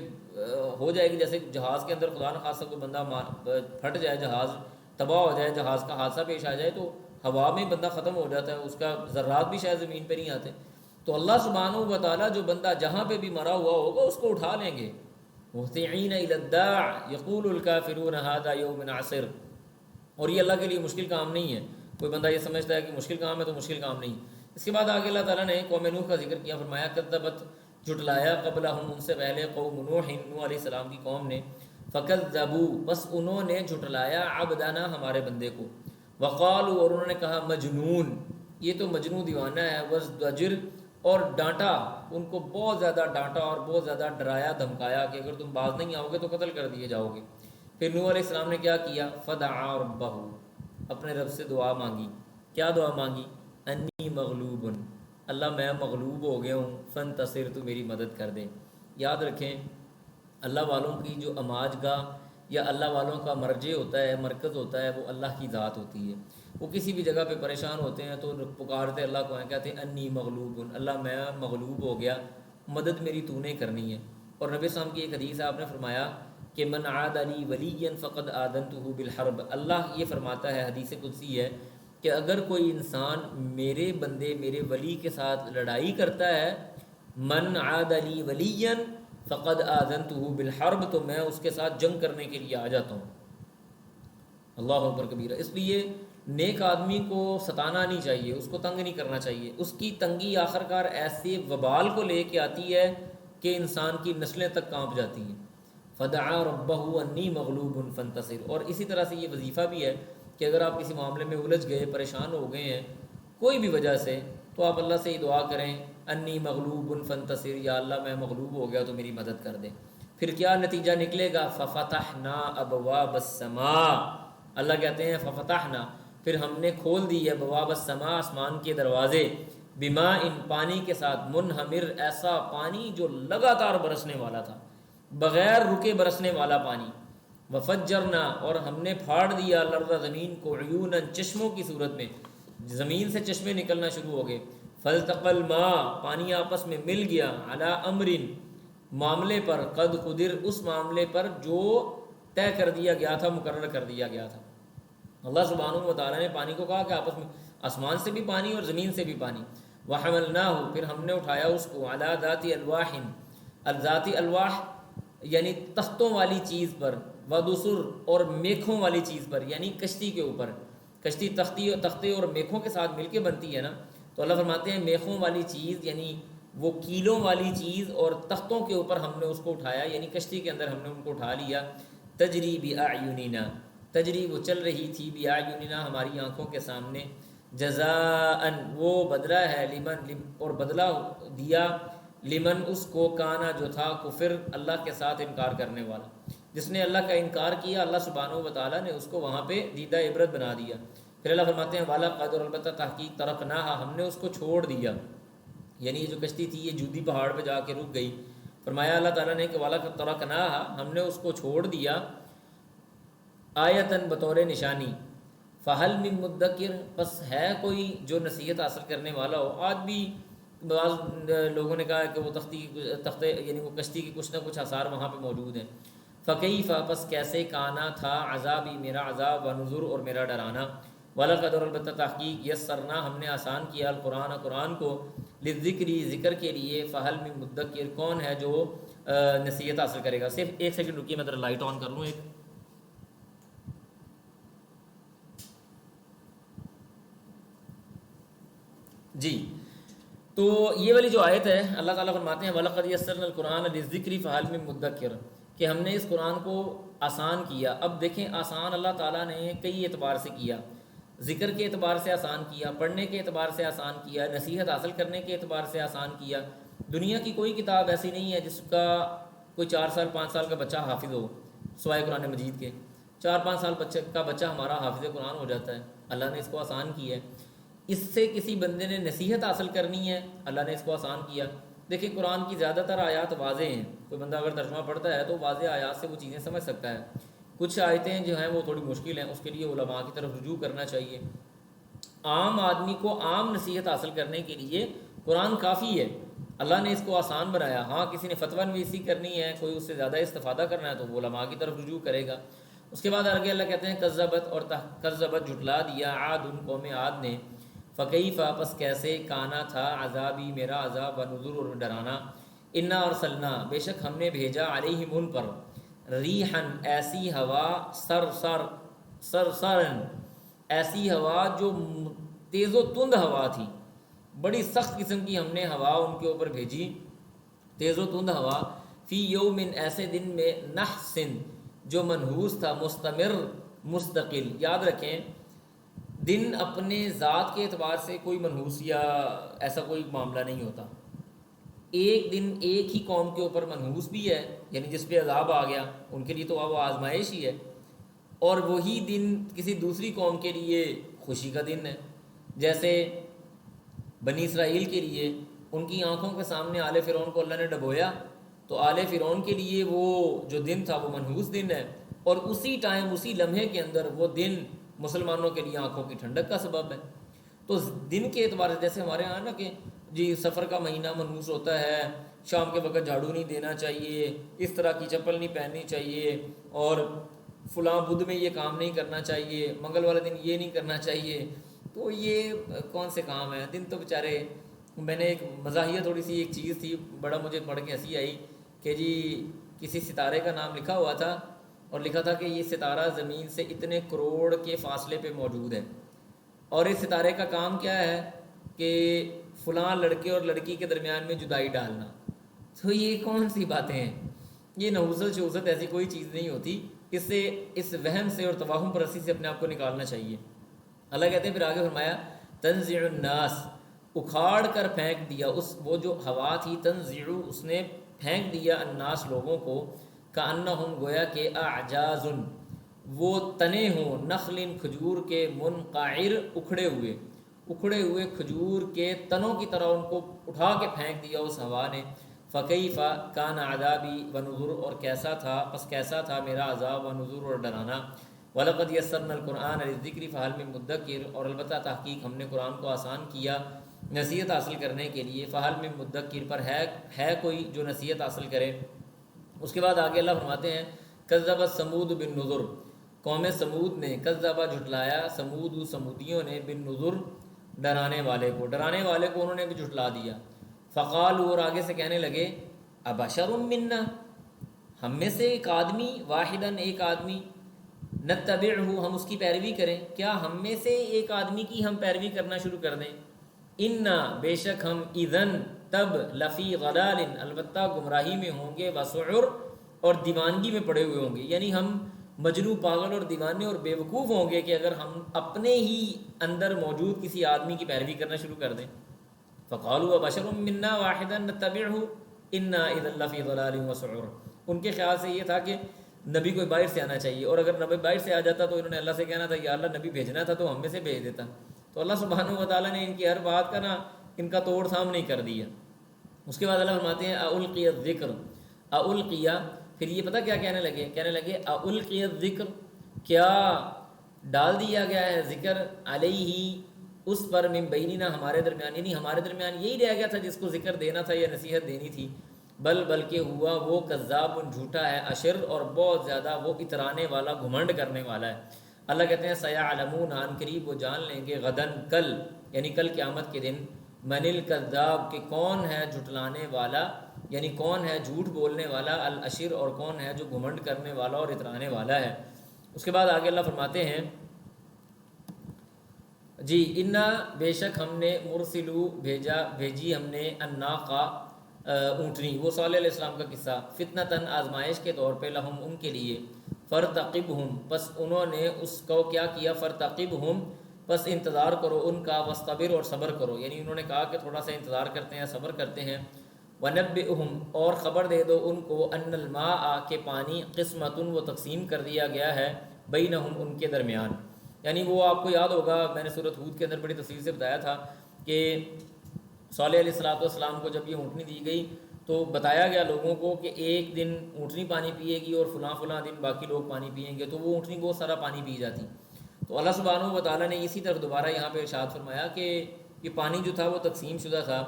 ہو جائے گی، جیسے جہاز کے اندر خدا نخواستہ کوئی بندہ پھٹ جائے، جہاز تباہ ہو جائے، جہاز کا حادثہ پیش آ جائے، تو ہوا میں بندہ ختم ہو جاتا ہے، اس کا ذرات بھی شاید زمین پہ نہیں آتے، تو اللہ سبحانہ و تعالیٰ جو بندہ جہاں پہ بھی مرا ہوا ہوگا اس کو اٹھا لیں گے۔ مہطعین الی الداع یقول الکافرون ھذا یوم عسر، اور یہ اللہ کے لیے مشکل کام نہیں ہے، کوئی بندہ یہ سمجھتا ہے کہ مشکل کام ہے تو مشکل کام نہیں۔ اس کے بعد آگے اللہ تعالیٰ نے قوم نوح کا ذکر کیا، فرمایا کذبت جھٹلایا قبلہم ان سے پہلے قوم نوح علیہ السلام کی قوم نے، فکذبوا بس انہوں نے جھٹلایا عبدنا ہمارے بندے کو، وقالوا اور انہوں نے کہا مجنون، یہ تو مجنون دیوانہ ہے، وازدجر اور ڈانٹا، ان کو بہت زیادہ ڈانٹا اور بہت زیادہ ڈرایا دھمکایا کہ اگر تم باز نہیں آؤ گے تو قتل کر دیے جاؤ گے۔ پھر نوح علیہ السلام نے کیا کیا، فدعا ربہ اپنے رب سے دعا مانگی، کیا دعا مانگی، انی مغلوب اللہ میں مغلوب ہو گیا ہوں، فانتصر تو میری مدد کر دے۔ یاد رکھیں اللہ والوں کی جو اماج گاہ یا اللہ والوں کا مرجع ہوتا ہے، مرکز ہوتا ہے، وہ اللہ کی ذات ہوتی ہے۔ وہ کسی بھی جگہ پہ پریشان ہوتے ہیں تو پکارتے اللہ کو ہیں، کہتے ہیں انی مغلوب اللہ میں مغلوب ہو گیا، مدد میری تو نے کرنی ہے۔ اور نبی صلی اللہ علیہ وسلم کی ایک حدیث ہے، آپ نے فرمایا کہ من عاد لی ولیا فقد آذنتہ بالحرب، اللہ یہ فرماتا ہے، حدیث قدسی ہے کہ اگر کوئی انسان میرے بندے میرے ولی کے ساتھ لڑائی کرتا ہے، من عاد لی ولیا فقد آذنتہ بالحرب، تو میں اس کے ساتھ جنگ کرنے کے لیے آ جاتا ہوں۔ اللہ اکبر کبیرہ۔ اس لیے نیک آدمی کو ستانا نہیں چاہیے، اس کو تنگ نہیں کرنا چاہیے۔ اس کی تنگی آخر کار ایسے وبال کو لے کے آتی ہے کہ انسان کی نسلیں تک کانپ جاتی ہیں۔ فدعا ربہ انی مغلوب فانتصر۔ اور اسی طرح سے یہ وظیفہ بھی ہے کہ اگر آپ کسی معاملے میں الجھ گئے، پریشان ہو گئے ہیں کوئی بھی وجہ سے، تو آپ اللہ سے یہ دعا کریں، انی مغلوب فانتصر، یا اللہ میں مغلوب ہو گیا تو میری مدد کر دے۔ پھر کیا نتیجہ نکلے گا؟ ففتحنا ابواب السماء، اللہ کہتے ہیں ففتحنا، پھر ہم نے کھول دی ہے ابواب السماء، آسمان کے دروازے، بما ان، پانی کے ساتھ، منہمر، ایسا پانی جو لگاتار برسنے والا تھا، بغیر رکے برسنے والا پانی، وفجرنا، اور ہم نے پھاڑ دیا الارض، زمین کو، عیونا، چشموں کی صورت میں، زمین سے چشمے نکلنا شروع ہو گئے، فالتقى الماء، پانی آپس میں مل گیا، علی امر، معاملے پر، قد قدر، اس معاملے پر جو طے کر دیا گیا تھا، مقرر کر دیا گیا تھا۔ اللہ سبحانہ و تعالیٰ نے پانی کو کہا کہ آپس میں، آسمان سے بھی پانی اور زمین سے بھی پانی، وحملناہ، پھر ہم نے اٹھایا اس کو، علی ذات الواح، الذات الواح یعنی تختوں والی چیز پر، ودسر، اور میخوں والی چیز پر، یعنی کشتی کے اوپر۔ کشتی تختے اور میخوں کے ساتھ مل کے بنتی ہے نا، تو اللہ فرماتے ہیں میخوں والی چیز یعنی وہ کیلوں والی چیز، اور تختوں کے اوپر ہم نے اس کو اٹھایا، یعنی کشتی کے اندر ہم نے ان کو اٹھا لیا، تجری باعیننا، تجری، وہ چل رہی تھی، باعیننا، ہماری آنکھوں کے سامنے، جزاء، وہ بدلہ ہے، لمن، اور بدلہ دیا، لمن، اس کو، کانا، جو تھا، کفر، اللہ کے ساتھ انکار کرنے والا، جس نے اللہ کا انکار کیا، اللہ سبحانہ و تعالیٰ نے اس کو وہاں پہ دیدہ عبرت بنا دیا۔ پھر اللہ فرماتے ہیں والا قد، اور البتہ تحقیق، ترکناہا، ہم نے اس کو چھوڑ دیا، یعنی یہ جو کشتی تھی یہ جودی پہاڑ پہ جا کے رک گئی۔ فرمایا اللہ تعالیٰ نے کہ والا قد ترکناہا، ہم نے اس کو چھوڑ دیا، آیتن، بطور نشانی، فہل من مدکر، پس ہے کوئی جو نصیحت حاصل کرنے والا ہو۔ آج بھی بعض لوگوں نے کہا کہ وہ تختے یعنی وہ کشتی کے کچھ نہ کچھ آثار وہاں پہ موجود ہیں۔ فکیف، پس کیسے، کانا تھا، عذابی، میرا عذاب، ونذر، اور میرا ڈرانا، وَلَقَدْ، اور البتہ تحقیق، یسرنا، ہم نے آسان کیا، القرآن، قرآن کو، للذکری، ذکر کے لیے، فہل من مدکر، کون ہے جو نصیحت حاصل کرے گا۔ صرف ایک سیکنڈ رکیے، میں ذرا لائٹ آن کر لوں ایک۔ جی، تو یہ والی جو آیت ہے، اللہ تعالیٰ فرماتے ہیں وَلَقَدْ يَسَّرْنَا الْقُرْآنَ لِلذِّكْرِ فَهَلْ مِن مُدَّكِرٍ، کہ ہم نے اس قرآن کو آسان کیا۔ اب دیکھیں، آسان اللہ تعالیٰ نے کئی اعتبار سے کیا، ذکر کے اعتبار سے آسان کیا، پڑھنے کے اعتبار سے آسان کیا، نصیحت حاصل کرنے کے اعتبار سے آسان کیا۔ دنیا کی کوئی کتاب ایسی نہیں ہے جس کا کوئی 4 سال 5 سال کا بچہ حافظ ہو، سوائے قرآن مجید کے۔ 4-5 سال کا بچہ ہمارا حافظ قرآن ہو جاتا ہے، اللہ نے اس کو آسان کیا ہے۔ اس سے کسی بندے نے نصیحت حاصل کرنی ہے، اللہ نے اس کو آسان کیا۔ دیکھیں، قرآن کی زیادہ تر آیات واضح ہیں، کوئی بندہ اگر ترجمہ پڑھتا ہے تو واضح آیات سے وہ چیزیں سمجھ سکتا ہے۔ کچھ آیتیں جو ہیں وہ تھوڑی مشکل ہیں، اس کے لیے علماء کی طرف رجوع کرنا چاہیے۔ عام آدمی کو عام نصیحت حاصل کرنے کے لیے قرآن کافی ہے، اللہ نے اس کو آسان بنایا۔ ہاں، کسی نے فتویٰ نویسی کرنی ہے، کوئی اس سے زیادہ استفادہ کرنا ہے تو وہ علماء کی طرف رجوع کرے گا۔ اس کے بعد آگے اللہ کہتے ہیں کذبت، اور کذبت، جھٹلا دیا، عاد، ان قوم عاد نے، فکیف، پس کیسے، کانا تھا، عذابی، میرا عذاب، ونذر، اور ڈرانا، انا ارسلنا، بے شک ہم نے بھیجا، علیہم، ان پر، ریحن، ایسی ہوا، سرسرن، ایسی ہوا جو تیز و تند ہوا تھی، بڑی سخت قسم کی ہم نے ہوا ان کے اوپر بھیجی، تیز و تند ہوا، فی یومن، ایسے دن میں، نحسن، جو منحوس تھا، مستمر، مستقل۔ یاد رکھیں، دن اپنے ذات کے اعتبار سے کوئی منحوس یا ایسا کوئی معاملہ نہیں ہوتا۔ ایک دن ایک ہی قوم کے اوپر منحوس بھی ہے، یعنی جس پہ عذاب آ گیا ان کے لیے تو وہ آزمائش ہی ہے، اور وہی دن کسی دوسری قوم کے لیے خوشی کا دن ہے۔ جیسے بنی اسرائیل کے لیے ان کی آنکھوں کے سامنے آل فرعون کو اللہ نے ڈبویا، تو آل فرعون کے لیے وہ جو دن تھا وہ منحوس دن ہے، اور اسی ٹائم، اسی لمحے کے اندر وہ دن مسلمانوں کے لیے آنکھوں کی ٹھنڈک کا سبب ہے۔ تو دن کے اعتبار سے، جیسے ہمارے ہاں نا کہ جی سفر کا مہینہ منحوس ہوتا ہے، شام کے وقت جھاڑو نہیں دینا چاہیے، اس طرح کی چپل نہیں پہننی چاہیے، اور فلاں بدھ میں یہ کام نہیں کرنا چاہیے، منگل والے دن یہ نہیں کرنا چاہیے، تو یہ کون سے کام ہیں؟ دن تو بیچارے، میں نے ایک مزاحیہ تھوڑی سی ایک چیز تھی، بڑا مجھے پڑھ کے ہنسی آئی کہ جی کسی ستارے کا نام لکھا ہوا تھا اور لکھا تھا کہ یہ ستارہ زمین سے اتنے کروڑ کے فاصلے پہ موجود ہے، اور اس ستارے کا کام کیا ہے کہ فلاں لڑکے اور لڑکی کے درمیان میں جدائی ڈالنا۔ تو یہ کون سی باتیں ہیں؟ یہ نحوست شوست ایسی کوئی چیز نہیں ہوتی، اس سے اس وہم سے اور توہم پرستی سے اپنے آپ کو نکالنا چاہیے۔ اللہ کہتے ہیں پھر آگے فرمایا تنزع الناس، اکھاڑ کر پھینک دیا اس وہ جو ہوا تھی، تنزع اس نے پھینک دیا الناس لوگوں کو، کأنہم گویا کہ اعجاز وہ تنے ہوں، نخل کھجور کے، منقعر اکھڑے ہوئے کھجور کے تنوں کی طرح ان کو اٹھا کے پھینک دیا اس ہوا نے۔ فکیف کان عذابی ونذر، اور کیسا تھا میرا عذاب و نذر اور ڈرانا۔ وَلَقَدْ يَسَّرْنَا الْقُرْآنَ لِلذِّكْرِ فَهَلْ مِن مُدَّكِرٍ، اور البتہ تحقیق ہم نے قرآن کو آسان کیا نصیحت حاصل کرنے کے لیے، فَهَلْ مِن مُدَّكِرٍ، پر ہے کوئی جو نصیحت حاصل کرے۔ اس کے بعد آگے اللہ فرماتے ہیں کذبت ثمود بالنذر، قوم سمود نے، کذبہ جھٹلایا، سمودیوں نے، بالنذر ڈرانے والے کو انہوں نے بھی جھٹلا دیا۔ فقالوا، اور آگے سے کہنے لگے، ابشر منا، ہم میں سے ایک آدمی، واحدن ایک آدمی، نتبعہ ہم اس کی پیروی کریں، کیا ہم میں سے ایک آدمی کی ہم پیروی کرنا شروع کر دیں؟ انا بے شک ہم، اذن تب، لفی غلال البتہ گمراہی میں ہوں گے، وسعر اور دیوانگی میں پڑے ہوئے ہوں گے، یعنی ہم مجنون، پاگل اور دیوانے اور بیوقوف ہوں گے کہ اگر ہم اپنے ہی اندر موجود کسی آدمی کی پیروی کرنا شروع کر دیں۔ فقالوا بشر منا واحدا نتبعہ انا اذا لفی ضلال وسعر، ان کے خیال سے یہ تھا کہ نبی کوئی باہر سے آنا چاہیے، اور اگر نبی باہر سے آ جاتا تو انہوں نے اللہ سے کہنا تھا یا اللہ نبی بھیجنا تھا تو ہم میں سے بھیج دیتا۔ تو اللہ سبحانہ و تعالیٰ نے ان کی ہر بات کا ان کا توڑ تھام نہیں کر دیا۔ اس کے بعد اللہ فرماتے ہیں اُلقی الذکر، اُلقیا، پھر یہ پتہ کیا کہنے لگے اُلقی الذکر، کیا ڈال دیا گیا ہے ذکر، علیہ اس پر، من بیننا ہمارے درمیان، یعنی ہمارے درمیان یہی رہ گیا تھا جس کو ذکر دینا تھا یا نصیحت دینی تھی، بلکہ ہوا وہ کذاب جھوٹا ہے، اشر اور بہت زیادہ وہ اترانے والا، گھمنڈ کرنے والا ہے۔ اللہ کہتے ہیں سیعلمون، عن قریب وہ جان لیں گے، غدن کل، یعنی کل قیامت کے دن، من الکذاب کہ کون ہے جھٹلانے والا، یعنی کون ہے جھوٹ بولنے والا، الاشر اور کون ہے جو گھمنڈ کرنے والا اور اترانے والا ہے۔ اس کے بعد آگے اللہ فرماتے ہیں جی انا بے شک ہم نے، مرسلو بھیجی ہم نے، الناقہ اونٹنی، وہ صالح علیہ السلام کا قصہ، فتنتاً آزمائش کے طور پہ، لہم ان کے لیے، فرتقبہم پس انہوں نے اس کو کیا کیا، فرتقبہم پس انتظار کرو ان کا، وصطبر اور صبر کرو، یعنی انہوں نے کہا کہ تھوڑا سا انتظار کرتے ہیں، صبر کرتے ہیں، ونبئہم اور خبر دے دو ان کو، ان الماء کہ پانی، قسمۃ وہ تقسیم کر دیا گیا ہے، بینہم ان کے درمیان، یعنی وہ آپ کو یاد ہوگا میں نے سورۃ ہود کے اندر بڑی تفصیل سے بتایا تھا کہ صالح علیہ السلام کو جب یہ اونٹنی دی گئی تو بتایا گیا لوگوں کو کہ ایک دن اونٹنی پانی پیے گی اور فلاں دن باقی لوگ پانی پئیں گے، تو وہ اونٹنی بہت سارا پانی پی جاتی۔ تو اللہ سبحانہ و تعالیٰ نے اسی طرح دوبارہ یہاں پہ ارشاد فرمایا کہ یہ پانی جو تھا وہ تقسیم شدہ تھا،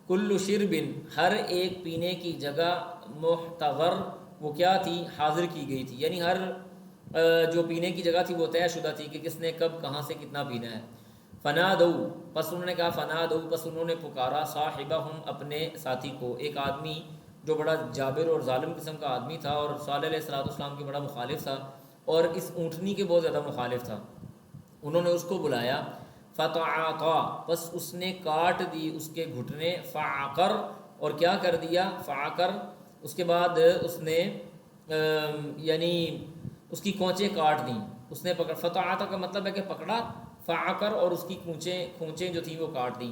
کل شرب ہر ایک پینے کی جگہ، محتضر وہ کیا تھی، حاضر کی گئی تھی، یعنی ہر جو پینے کی جگہ تھی وہ طے شدہ تھی کہ کس نے کب کہاں سے کتنا پینا ہے۔ فنادو پس انہوں نے کہا، فنادو پس انہوں نے پکارا، صاحبہم اپنے ساتھی کو، ایک آدمی جو بڑا جابر اور ظالم قسم کا آدمی تھا اور صالح علیہ السلام کے بڑا مخالف تھا اور اس اونٹنی کے بہت زیادہ مخالف تھا، انہوں نے اس کو بلایا، فتعاطا پس اس نے کاٹ دی اس کے گھٹنے، فعقر اور کیا کر دیا، فعقر اس کے بعد اس نے یعنی اس کی کونچیں کاٹ دیں، اس نے پکڑ، فتعاطا کا مطلب ہے کہ پکڑا، فعقر اور اس کی کونچیں جو تھیں وہ کاٹ دیں،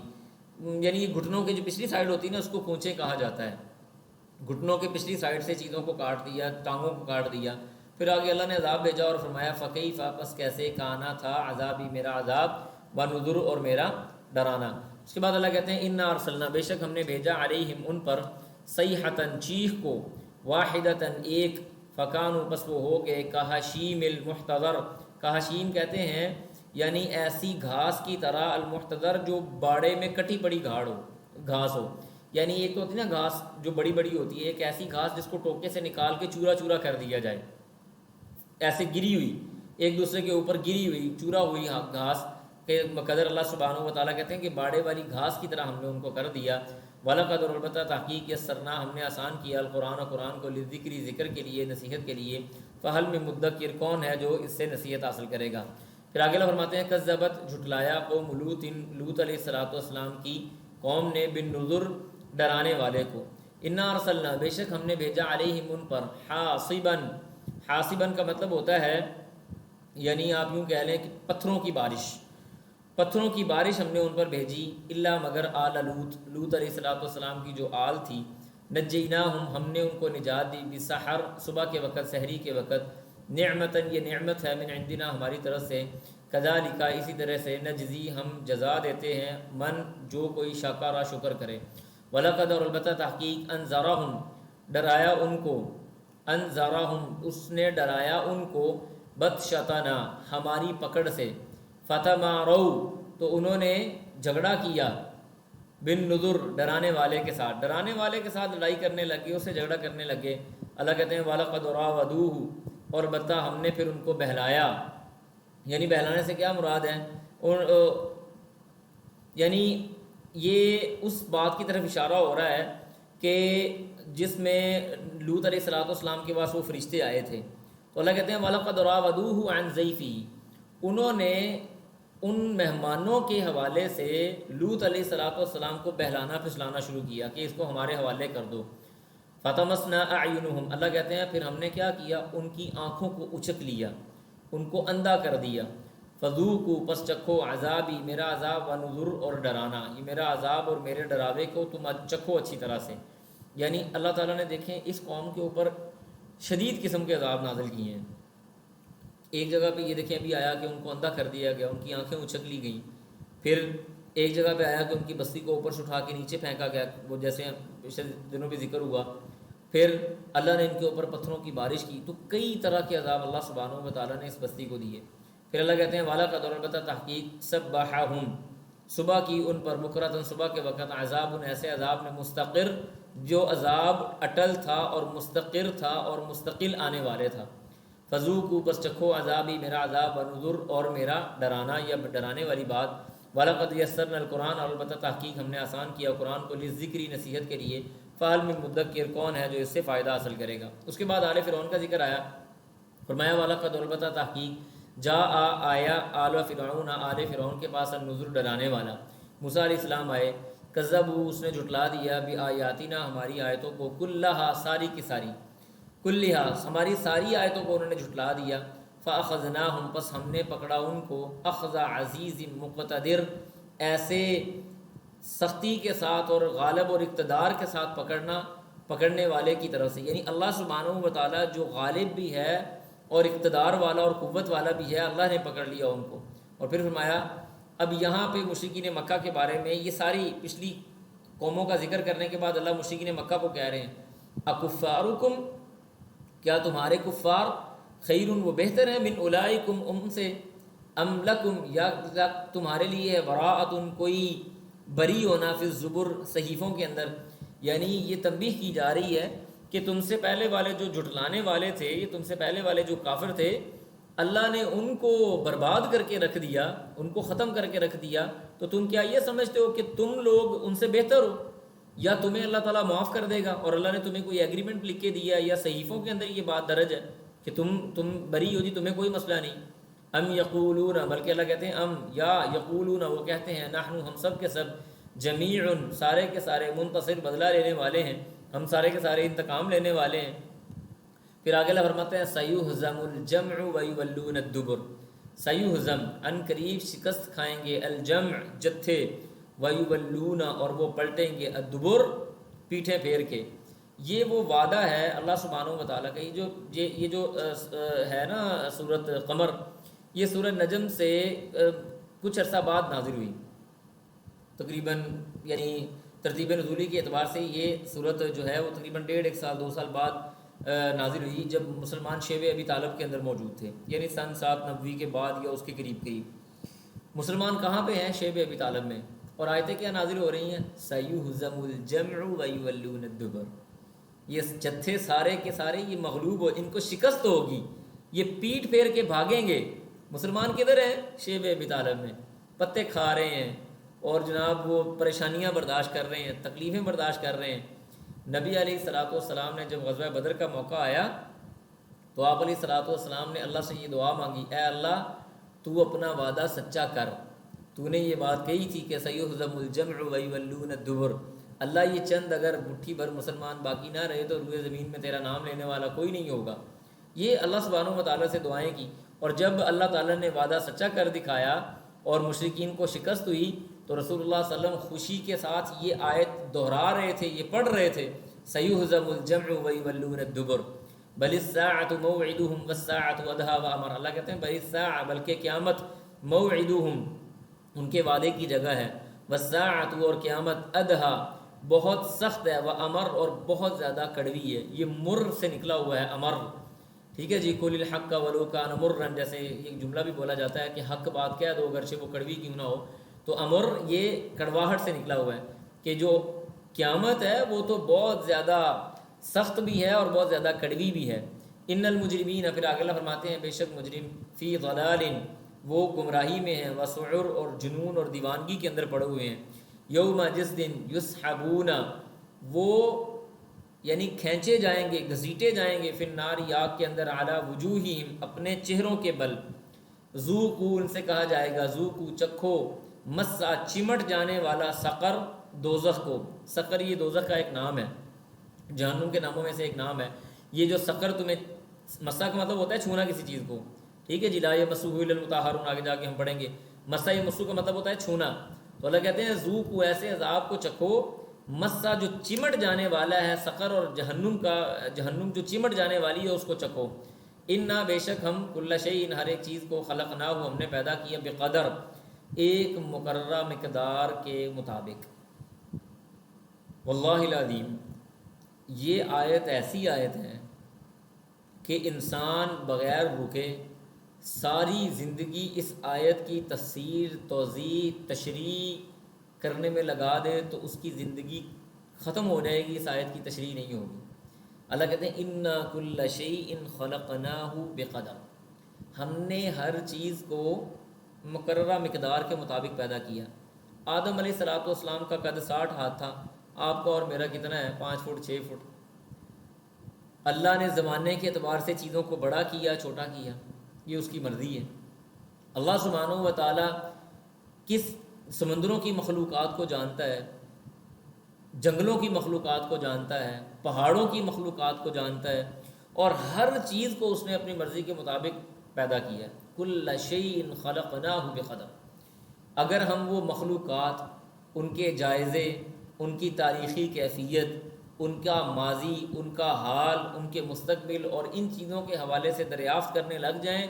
یعنی گھٹنوں کی جو پچھلی سائڈ ہوتی ہے نا اس کو کونچیں کہا جاتا ہے، گھٹنوں کے پچھلی سائڈ سے چیزوں کو کاٹ دیا، ٹانگوں کو کاٹ دیا۔ پھر آگے اللہ نے عذاب بھیجا اور فرمایا فکیف پس کیسے، کانا تھا، عذابی میرا عذاب، ونذر اور میرا ڈرانا۔ اس کے بعد اللہ کہتے ہیں انا ارسلنا بے شک ہم نے بھیجا، علیہم ان پر، صیحۃ چیخ کو، واحدۃ ایک، فکانوا پس وہ ہو گئے، کحشیم المحتضر، کحشیم کہتے ہیں یعنی ایسی گھاس کی طرح، المحتضر جو باڑے میں کٹی پڑی گھاس ہو، یعنی ایک تو ہوتی ہے نا گھاس جو بڑی بڑی ہوتی ہے، ایک ایسی گھاس جس کو ٹوکے سے نکال کے چورا چورا کر دیا جائے، ایسے گری ہوئی، ایک دوسرے کے اوپر گری ہوئی، چورا ہوئی گھاس، کہ قدر اللہ سبحانہ و تعالیٰ کہتے ہیں کہ باڑے والی گھاس کی طرح ہم نے ان کو کر دیا. وَلَقَدْ اور البتہ تحقیق یسرنا ہم نے آسان کیا القرآن قرآن کو للذکر ذکر کے لیے نصیحت کے لیے. فَهَلْ مِن مُدَّکِرٍ کون ہے جو اس سے نصیحت حاصل کرے گا. پھر آگے اللہ فرماتے ہیں کذبت جھٹلایا قوم لوط علیہ السلام کی قوم نے بالنذر ڈرانے والے کو. انا ارسلنا بے شک ہم نے بھیجا علیہم ان پر حاصباً. حاصباً کا مطلب ہوتا ہے یعنی آپ یوں کہہ لیں کہ پتھروں کی بارش ہم نے ان پر بھیجی. الا مگر آل لوط علیہ السلام کی جو آل تھی. نجیناہم ہم نے ان کو نجات دی بسحر صبح کے وقت سحری کے وقت. نعمتاً یہ نعمت ہے من عندنا ہماری طرف سے. کذالک اسی طرح سے نجزی ہم جزا دیتے ہیں من جو کوئی شاکارہ شکر کرے. وَلَقَدْ اور البتہ تحقیق انذرہم ڈرایا ان کو. انذرہم اس نے ڈرایا ان کو بطشتنا ہماری پکڑ سے. فتماروا تو انہوں نے جھگڑا کیا بالنذر ڈرانے والے کے ساتھ لڑائی کرنے لگے اس سے جھگڑا کرنے لگے. اللہ کہتے ہیں وَلَقَدْ رَاوَدُوهُ اور البتہ ہم نے پھر ان کو بہلایا. یعنی بہلانے سے کیا مراد ہے یعنی یہ اس بات کی طرف اشارہ ہو رہا ہے کہ جس میں لوط علیہ السلام کے پاس وہ فرشتے آئے تھے. تو اللہ کہتے ہیں وَلَقَدْ رَاوَدُوهُ عَنْ ضَيْفِهِ انہوں نے ان مہمانوں کے حوالے سے لوط علیہ السلام کو بہلانا پھسلانا شروع کیا کہ اس کو ہمارے حوالے کر دو. فَطَمَسْنَا أَعْيُنُهُمْ اللہ کہتے ہیں پھر ہم نے کیا کیا ان کی آنکھوں کو اچک لیا ان کو اندھا کر دیا. فَذُوقُوا پس چکھو عذابی میرا عذاب ونذر اور ڈرانا. یہ میرا عذاب اور میرے ڈراوے کو تم چکھو اچھی طرح سے. یعنی اللہ تعالیٰ نے دیکھیں اس قوم کے اوپر شدید قسم کے عذاب نازل کیے ہیں. ایک جگہ پہ یہ دیکھیں ابھی آیا کہ ان کو اندھا کر دیا گیا ان کی آنکھیں اچک لی گئیں. پھر ایک جگہ پہ آیا کہ ان کی بستی کو اوپر سے اٹھا کے نیچے پھینکا گیا وہ جیسے پچھلے دنوں پہ ذکر ہوا. پھر اللہ نے ان کے اوپر پتھروں کی بارش کی. تو کئی طرح کے عذاب اللہ سبحانہ و تعالیٰ نے اس بستی کو دیے. پھر اللہ کہتے ہیں والا کا دور البتہ تحقیق سبحہم صبح کی ان پر بکرۃ صبح کے وقت عذاب ایسے عذاب میں مستقر جو عذاب اٹل تھا اور مستقر تھا اور مستقل آنے والے تھا. فذوقوا پس چکھو عذابی میرا عذاب ونذر اور میرا ڈرانا یا ڈرانے والی بات. وَلَقَدْ يَسَّرْنَا الْقُرْآنَ اور البتہ تحقیق ہم نے آسان کیا قرآن کو للذکر نصیحت کے لیے. فَهَلْ مِن مُدَّکِرٍ کون ہے جو اس سے فائدہ حاصل کرے گا. اس کے بعد آل فرعون کا ذکر آیا. فرمایا وَلَقَدْ اور البتہ تحقیق آیا آل فرعون آل فرعون کے پاس النذر ڈرانے والا. موسیٰ علیہ السلام آئے. کذبوا اس نے جھٹلا دیا بآیاتنا ہماری آیتوں کو کلھا ساری کی ساری کلھا ہماری ساری آیتوں کو انہوں نے جھٹلا دیا. فاخذناہم پس ہم نے پکڑا ان کو اخذ عزیز مقتدر ایسے سختی کے ساتھ اور غالب اور اقتدار کے ساتھ پکڑنے والے کی طرف سے. یعنی اللہ سبحانہ و تعالیٰ جو غالب بھی ہے اور اقتدار والا اور قوت والا بھی ہے اللہ نے پکڑ لیا ان کو. اور پھر فرمایا اب یہاں پہ مشرکین مکہ کے بارے میں یہ ساری پچھلی قوموں کا ذکر کرنے کے بعد اللہ مشرکین مکہ کو کہہ رہے ہیں اکفارکم کیا تمہارے کفار خیر وہ بہتر ہیں من اولئکم ان سے ام لکم یا تمہارے لیے ہے براءۃ کوئی بری ہونا فی الزبر صحیفوں کے اندر. یعنی یہ تنبیہ کی جا رہی ہے کہ تم سے پہلے والے جو جھٹلانے والے تھے یہ تم سے پہلے والے جو کافر تھے اللہ نے ان کو برباد کر کے رکھ دیا ان کو ختم کر کے رکھ دیا. تو تم کیا یہ سمجھتے ہو کہ تم لوگ ان سے بہتر ہو یا تمہیں اللہ تعالیٰ معاف کر دے گا اور اللہ نے تمہیں کوئی ایگریمنٹ لکھ کے دیا یا صحیفوں کے اندر یہ بات درج ہے کہ تم بری ہو جی تمہیں کوئی مسئلہ نہیں. ام یقولون بلکہ اللہ کہتے ہیں ام یا یقولون وہ کہتے ہیں نحن ہم سب کے سب جمیع سارے کے سارے منتصر بدلہ لینے والے ہیں ہم سارے کے سارے انتقام لینے والے ہیں. پھر آگے اللہ فرماتے ہیں سیہزم الجمع ویولون الدبر. سیہزم ان قریب شکست کھائیں گے الجمع جتھے ویولون اور وہ پلٹیں گے الدبر پیٹھیں پھیر کے. یہ وہ وعدہ ہے اللہ سبحانہ و تعالیٰ کا. یہ جو ہے نا سورۃ قمر یہ سورۃ نجم سے کچھ عرصہ بعد نازل ہوئی تقریباً. یعنی ترتیب نزولی کے اعتبار سے یہ صورت جو ہے وہ تقریباً 1.5 سال 2 سال بعد نازل ہوئی جب مسلمان شیب ابی طالب کے اندر موجود تھے. یعنی سن 790 کے بعد یا اس کے قریب مسلمان کہاں پہ ہیں شیب ابی طالب میں. اور آیتیں کیا نازل ہو رہی ہیں سیہزم الجمع ویولون الدبر. یہ جتھے سارے کے سارے یہ مغلوب ہو ان کو شکست ہوگی یہ پیٹ پھیر کے بھاگیں گے. مسلمان کدھر ہیں شیب ابی طالب میں پتے کھا رہے ہیں اور جناب وہ پریشانیاں برداشت کر رہے ہیں، تکلیفیں برداشت کر رہے ہیں۔ نبی علیہ الصلوۃ والسلام نے جب غزوہ بدر کا موقع آیا تو آپ علیہ الصلوۃ والسلام نے اللہ سے یہ دعا مانگی، اے اللہ تو اپنا وعدہ سچا کر، تو نے یہ بات کہی تھی کہ سیہزم الجمع ویولون الدبر، اللہ یہ چند اگر مٹھی بھر مسلمان باقی نہ رہے تو روئے زمین میں تیرا نام لینے والا کوئی نہیں ہوگا۔ یہ اللہ سبحانہ و تعالیٰ سے دعائیں کی، اور جب اللہ تعالیٰ نے وعدہ سچا کر دکھایا اور مشرکین کو شکست ہوئی تو رسول اللہ صلی اللہ علیہ وسلم خوشی کے ساتھ یہ آیت دہرا رہے تھے، یہ پڑھ رہے تھے، سیہزم الجمع ویولون الدبر بل الساعۃ موعدہم والساعۃ ادھیٰ وامر۔ اللہ کہتے ہیں بل الساعۃ، بلکہ قیامت، موعدہم ان کے وعدے کی جگہ ہے، والساعۃ اور قیامت، ادھیٰ بہت سخت ہے، وامر اور بہت زیادہ کڑوی ہے۔ یہ مر سے نکلا ہوا ہے، امر، ٹھیک ہے جی، قل الحق ولو کان مرا، جیسے ایک جملہ بھی بولا جاتا ہے کہ حق بات کہہ دو اگرچہ وہ کڑوی کیوں نہ ہو، تو امر یہ کڑواہٹ سے نکلا ہوا ہے کہ جو قیامت ہے وہ تو بہت زیادہ سخت بھی ہے اور بہت زیادہ کڑوی بھی ہے۔ ان المجرمین، پھر آگے اللہ فرماتے ہیں بے شک مجرم، فی ضلال، وہ گمراہی میں ہیں، وسعر اور جنون اور دیوانگی کے اندر پڑے ہوئے ہیں۔ یوم، جس دن، یسحبون وہ یعنی کھینچے جائیں گے، گھسیٹے جائیں گے، فی النار آگ کے اندر، علی وجوہہم اپنے چہروں کے بل، ذوقوا ان سے کہا جائے گا، ذوقوا چکھو، مسا چمٹ جانے والا، سقر دوزخ کو، سقر یہ دوزخ کا ایک نام ہے، جہنم کے ناموں میں سے ایک نام ہے۔ یہ جو سقر تمہیں، مسا کا مطلب ہوتا ہے چھونا کسی چیز کو، ٹھیک ہے جی، لا یمسہ الا المطہرون، آگے جا کے ہم پڑھیں گے، مسا یمسو کا مطلب ہوتا ہے چھونا، تو اللہ کہتے ہیں ذوقوا ایسے عذاب کو چکھو، مسا جو چمٹ جانے والا ہے، سقر اور جہنم کا، جہنم جو چمٹ جانے والی ہے اس کو چکھو۔ انا بے شک ہم، کل شیء ہر ایک چیز کو، خلقناہ ہم نے پیدا کیا، بقدر ایک مقررہ مقدار کے مطابق۔ واللہ العظیم، یہ آیت ایسی آیت ہے کہ انسان بغیر رکے ساری زندگی اس آیت کی تفسیر، توضیح، تشریح کرنے میں لگا دے تو اس کی زندگی ختم ہو جائے گی، اس آیت کی تشریح نہیں ہوگی۔ اللہ کہتے ہیں انا کل شیء خلقناہ بقدر، ہم نے ہر چیز کو مقررہ مقدار کے مطابق پیدا کیا۔ آدم علیہ الصلوۃ والسلام کا قد 60 ہاتھ تھا، آپ کا اور میرا کتنا ہے؟ 5 فٹ 6 فٹ۔ اللہ نے زمانے کے اعتبار سے چیزوں کو بڑا کیا، چھوٹا کیا، یہ اس کی مرضی ہے۔ اللہ سبحانہ و تعالیٰ کس سمندروں کی مخلوقات کو جانتا ہے، جنگلوں کی مخلوقات کو جانتا ہے، پہاڑوں کی مخلوقات کو جانتا ہے، اور ہر چیز کو اس نے اپنی مرضی کے مطابق پیدا کیا ہے۔ کل شیء خلقناہ بقدر۔ اگر ہم وہ مخلوقات، ان کے جائزے، ان کی تاریخی کیفیت، ان کا ماضی، ان کا حال، ان کے مستقبل اور ان چیزوں کے حوالے سے دریافت کرنے لگ جائیں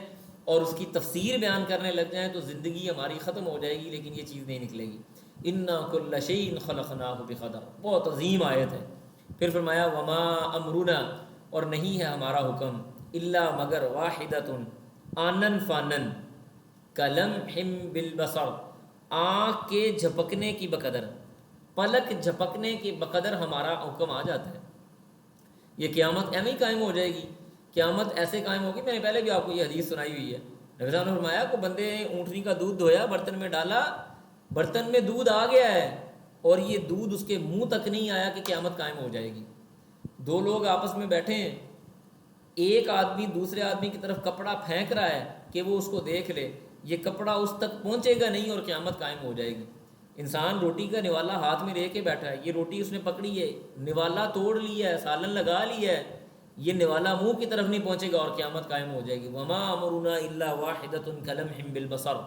اور اس کی تفسیر بیان کرنے لگ جائیں تو زندگی ہماری ختم ہو جائے گی، لیکن یہ چیز نہیں نکلے گی۔ انا کل شیء خلقناہ بقدر، بہت عظیم آیت ہے۔ پھر فرمایا وما امرنا، اور نہیں ہے ہمارا حکم، الا مگر، واحدۃ آنن فانن، کلمح بالبصر، آنکھ کے جھپکنے کی بقدر، پلک جھپکنے کے بقدر ہمارا حکم آ جاتا ہے۔ یہ قیامت ایویں قائم ہو جائے گی، قیامت ایسے قائم ہوگی، میں نے پہلے بھی آپ کو یہ حدیث سنائی ہوئی ہے، نبی صاحب نے فرمایا کہ بندے نے اونٹنی کا دودھ دھویا، برتن میں ڈالا، برتن میں دودھ آ گیا ہے اور یہ دودھ اس کے منہ تک نہیں آیا کہ قیامت قائم ہو جائے گی۔ 2 لوگ آپس میں بیٹھے ہیں، ایک آدمی دوسرے آدمی کی طرف کپڑا پھینک رہا ہے کہ وہ اس کو دیکھ لے، یہ کپڑا اس تک پہنچے گا نہیں اور قیامت قائم ہو جائے گی۔ انسان روٹی کا نوالا ہاتھ میں لے کے بیٹھا ہے، یہ روٹی اس نے پکڑی ہے، نوالا توڑ لیا ہے، سالن لگا لیا ہے، یہ نوالا منہ کی طرف نہیں پہنچے گا اور قیامت قائم ہو جائے گی۔ وما امرنا الا واحدۃ کلمح بالبصر،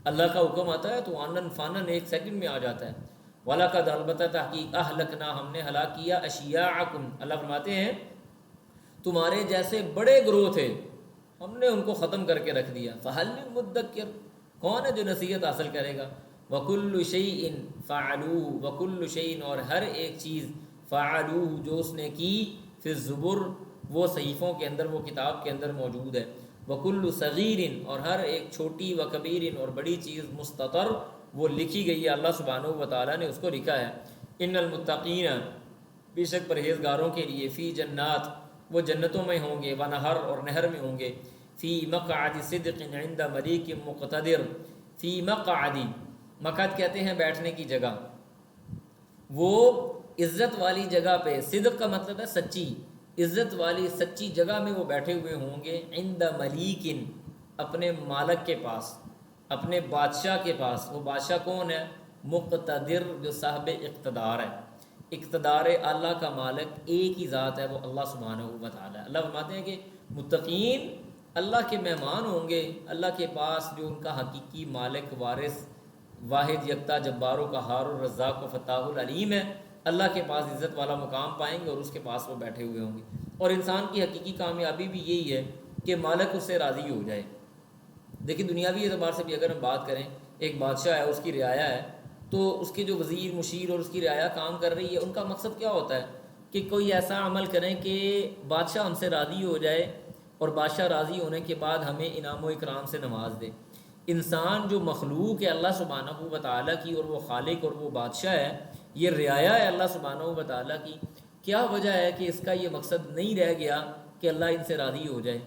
اللہ کا حکم آتا ہے تو آنن فانن ایک سیکنڈ میں آ جاتا ہے۔ وَلَقَدْ البتہ تحقیق، اہلکنا ہم نے ہلاک کیا، اشیاءکم، اللہ فرماتے ہیں تمہارے جیسے بڑے گروہ تھے، ہم نے ان کو ختم کر کے رکھ دیا۔ فَهَلْ مِن مُدَّكِّرٍ، کون ہے جو نصیحت حاصل کرے گا؟ وَكُلُّ شَيْءٍ فَعَلُوهُ، وَكُلُّ شَيْءٍ اور ہر ایک چیز، فَعَلُوهُ جو اس نے کی، فِي الزُّبُرِ وہ صحیفوں کے اندر، وہ کتاب کے اندر موجود ہے۔ وَكُلُّ صَغِيرٍ اور ہر ایک چھوٹی، وَكَبِيرٍ اور بڑی چیز، مستطر وہ لکھی گئی ہے، اللہ سبحانہ و تعالیٰ نے اس کو لکھا ہے۔ ان المتقین، بے شک پرہیزگاروں کے لیے، فی جنات وہ جنتوں میں ہوں گے، ونہر اور نہر میں ہوں گے، فی مقعد صدق عند ملیک مقتدر فی مقعد، مقعد کہتے ہیں بیٹھنے کی جگہ، وہ عزت والی جگہ پہ، صدق کا مطلب ہے سچی، عزت والی سچی جگہ میں وہ بیٹھے ہوئے ہوں گے، عند ملیکن، اپنے مالک کے پاس، اپنے بادشاہ کے پاس۔ وہ بادشاہ کون ہے؟ مقتدر، جو صاحب اقتدار ہے۔ اقتدار اللہ کا مالک ایک ہی ذات ہے، وہ اللہ سبحانہ و تعالی ہے۔ اللہ فرماتے ہیں کہ متقین اللہ کے مہمان ہوں گے، اللہ کے پاس جو ان کا حقیقی مالک، وارث، واحد یکتا، جبار و قہار الرزاق و فتاح العلیم ہے، اللہ کے پاس عزت والا مقام پائیں گے اور اس کے پاس وہ بیٹھے ہوئے ہوں گے۔ اور انسان کی حقیقی کامیابی بھی یہی ہے کہ مالک اس سے راضی ہو جائے۔ دیکھیں دنیاوی اعتبار سے بھی اگر ہم بات کریں، ایک بادشاہ ہے، اس کی رعایا ہے، تو اس کے جو وزیر، مشیر اور اس کی رعایا کام کر رہی ہے، ان کا مقصد کیا ہوتا ہے کہ کوئی ایسا عمل کریں کہ بادشاہ ہم سے راضی ہو جائے، اور بادشاہ راضی ہونے کے بعد ہمیں انعام و اکرام سے نواز دے۔ انسان جو مخلوق ہے اللہ سبحانہ و تعالیٰ کی، اور وہ خالق اور وہ بادشاہ ہے، یہ رعایا ہے اللہ سبحانہ و تعالیٰ کی، کیا وجہ ہے کہ اس کا یہ مقصد نہیں رہ گیا کہ اللہ ان سے راضی ہو جائے؟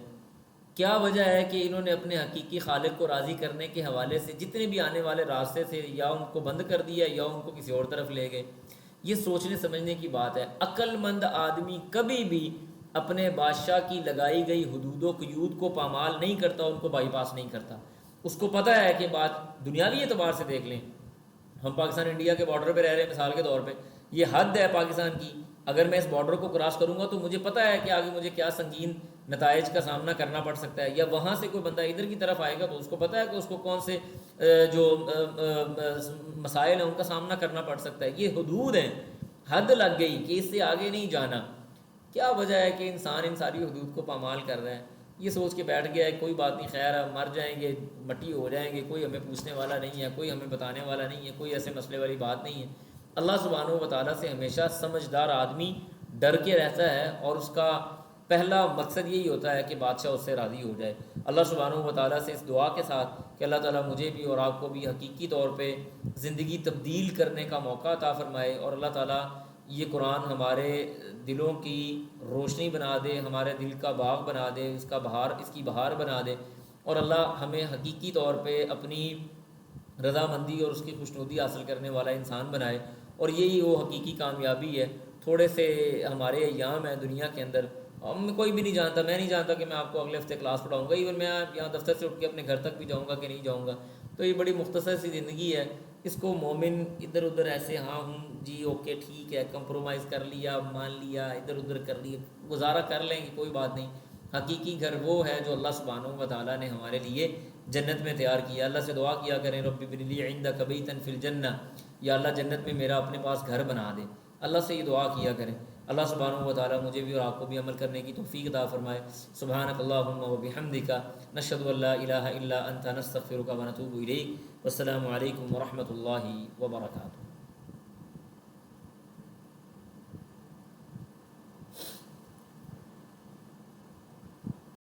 کیا وجہ ہے کہ انہوں نے اپنے حقیقی خالق کو راضی کرنے کے حوالے سے جتنے بھی آنے والے راستے تھے، یا ان کو بند کر دیا یا ان کو کسی اور طرف لے گئے؟ یہ سوچنے سمجھنے کی بات ہے۔ عقل مند آدمی کبھی بھی اپنے بادشاہ کی لگائی گئی حدود و قیود کو پامال نہیں کرتا، ان کو بائی پاس نہیں کرتا۔ اس کو پتہ ہے کہ بات دنیاوی اعتبار سے دیکھ لیں، ہم پاکستان انڈیا کے بارڈر پہ رہ رہے ہیں مثال کے طور پہ، یہ حد ہے پاکستان کی، اگر میں اس بارڈر کو کراس کروں گا تو مجھے پتہ ہے کہ آگے مجھے کیا سنگین نتائج کا سامنا کرنا پڑ سکتا ہے۔ یا وہاں سے کوئی بندہ ادھر کی طرف آئے گا تو اس کو پتہ ہے کہ اس کو کون سے جو مسائل ہیں ان کا سامنا کرنا پڑ سکتا ہے۔ یہ حدود ہیں، حد لگ گئی کہ اس سے آگے نہیں جانا۔ کیا وجہ ہے کہ انسان ان ساری حدود کو پامال کر رہا ہے؟ یہ سوچ کے بیٹھ گیا ہے کوئی بات نہیں، خیر ہے، مر جائیں گے، مٹی ہو جائیں گے، کوئی ہمیں پوچھنے والا نہیں ہے، کوئی ہمیں بتانے والا نہیں ہے، کوئی ایسے مسئلے والی بات نہیں ہے۔ اللہ سبحانہ و تعالیٰ سے ہمیشہ سمجھدار آدمی ڈر کے رہتا ہے، اور اس کا پہلا مقصد یہی ہوتا ہے کہ بادشاہ اس سے راضی ہو جائے۔ اللہ سبحانہ و تعالیٰ سے اس دعا کے ساتھ کہ اللہ تعالیٰ مجھے بھی اور آپ کو بھی حقیقی طور پہ زندگی تبدیل کرنے کا موقع عطا فرمائے، اور اللہ تعالیٰ یہ قرآن ہمارے دلوں کی روشنی بنا دے، ہمارے دل کا باغ بنا دے، اس کی بہار بنا دے، اور اللہ ہمیں حقیقی طور پہ اپنی رضامندی اور اس کی خوشنودی حاصل کرنے والا انسان بنائے۔ اور یہی وہ حقیقی کامیابی ہے۔ تھوڑے سے ہمارے ایام ہیں دنیا کے اندر، ہم کوئی بھی نہیں جانتا، میں نہیں جانتا کہ میں آپ کو اگلے ہفتے کلاس پڑھاؤں گا، ایون میں یہاں دفتر سے اٹھ کے اپنے گھر تک بھی جاؤں گا کہ نہیں جاؤں گا۔ تو یہ بڑی مختصر سی زندگی ہے، اس کو مومن ادھر ادھر ایسے ہاں ہوں جی اوکے ٹھیک ہے، کمپرومائز کر لیا، مان لیا، ادھر ادھر کر لیا، گزارا کر لیں گے، کوئی بات نہیں۔ حقیقی گھر وہ ہے جو اللہ سبحانہ و تعالیٰ نے ہمارے لیے جنت میں تیار کیا۔ اللہ سے دعا کیا کریں رب ابن لی عندک بیتا فی الجنہ، یا اللہ جنت میں میرا اپنے پاس گھر بنا دے۔ اللہ سے یہ دعا کیا کریں۔ اللہ سبحانہ و تعالیٰ مجھے بھی اور آپ کو بھی عمل کرنے کی توفیق عطا فرمائے۔ سبحانک اللہم و بحمدک، نشہد ان لا الہ الا انت، نستغفرک و نتوب الیک۔ والسلام علیکم ورحمۃ اللہ وبرکاتہ۔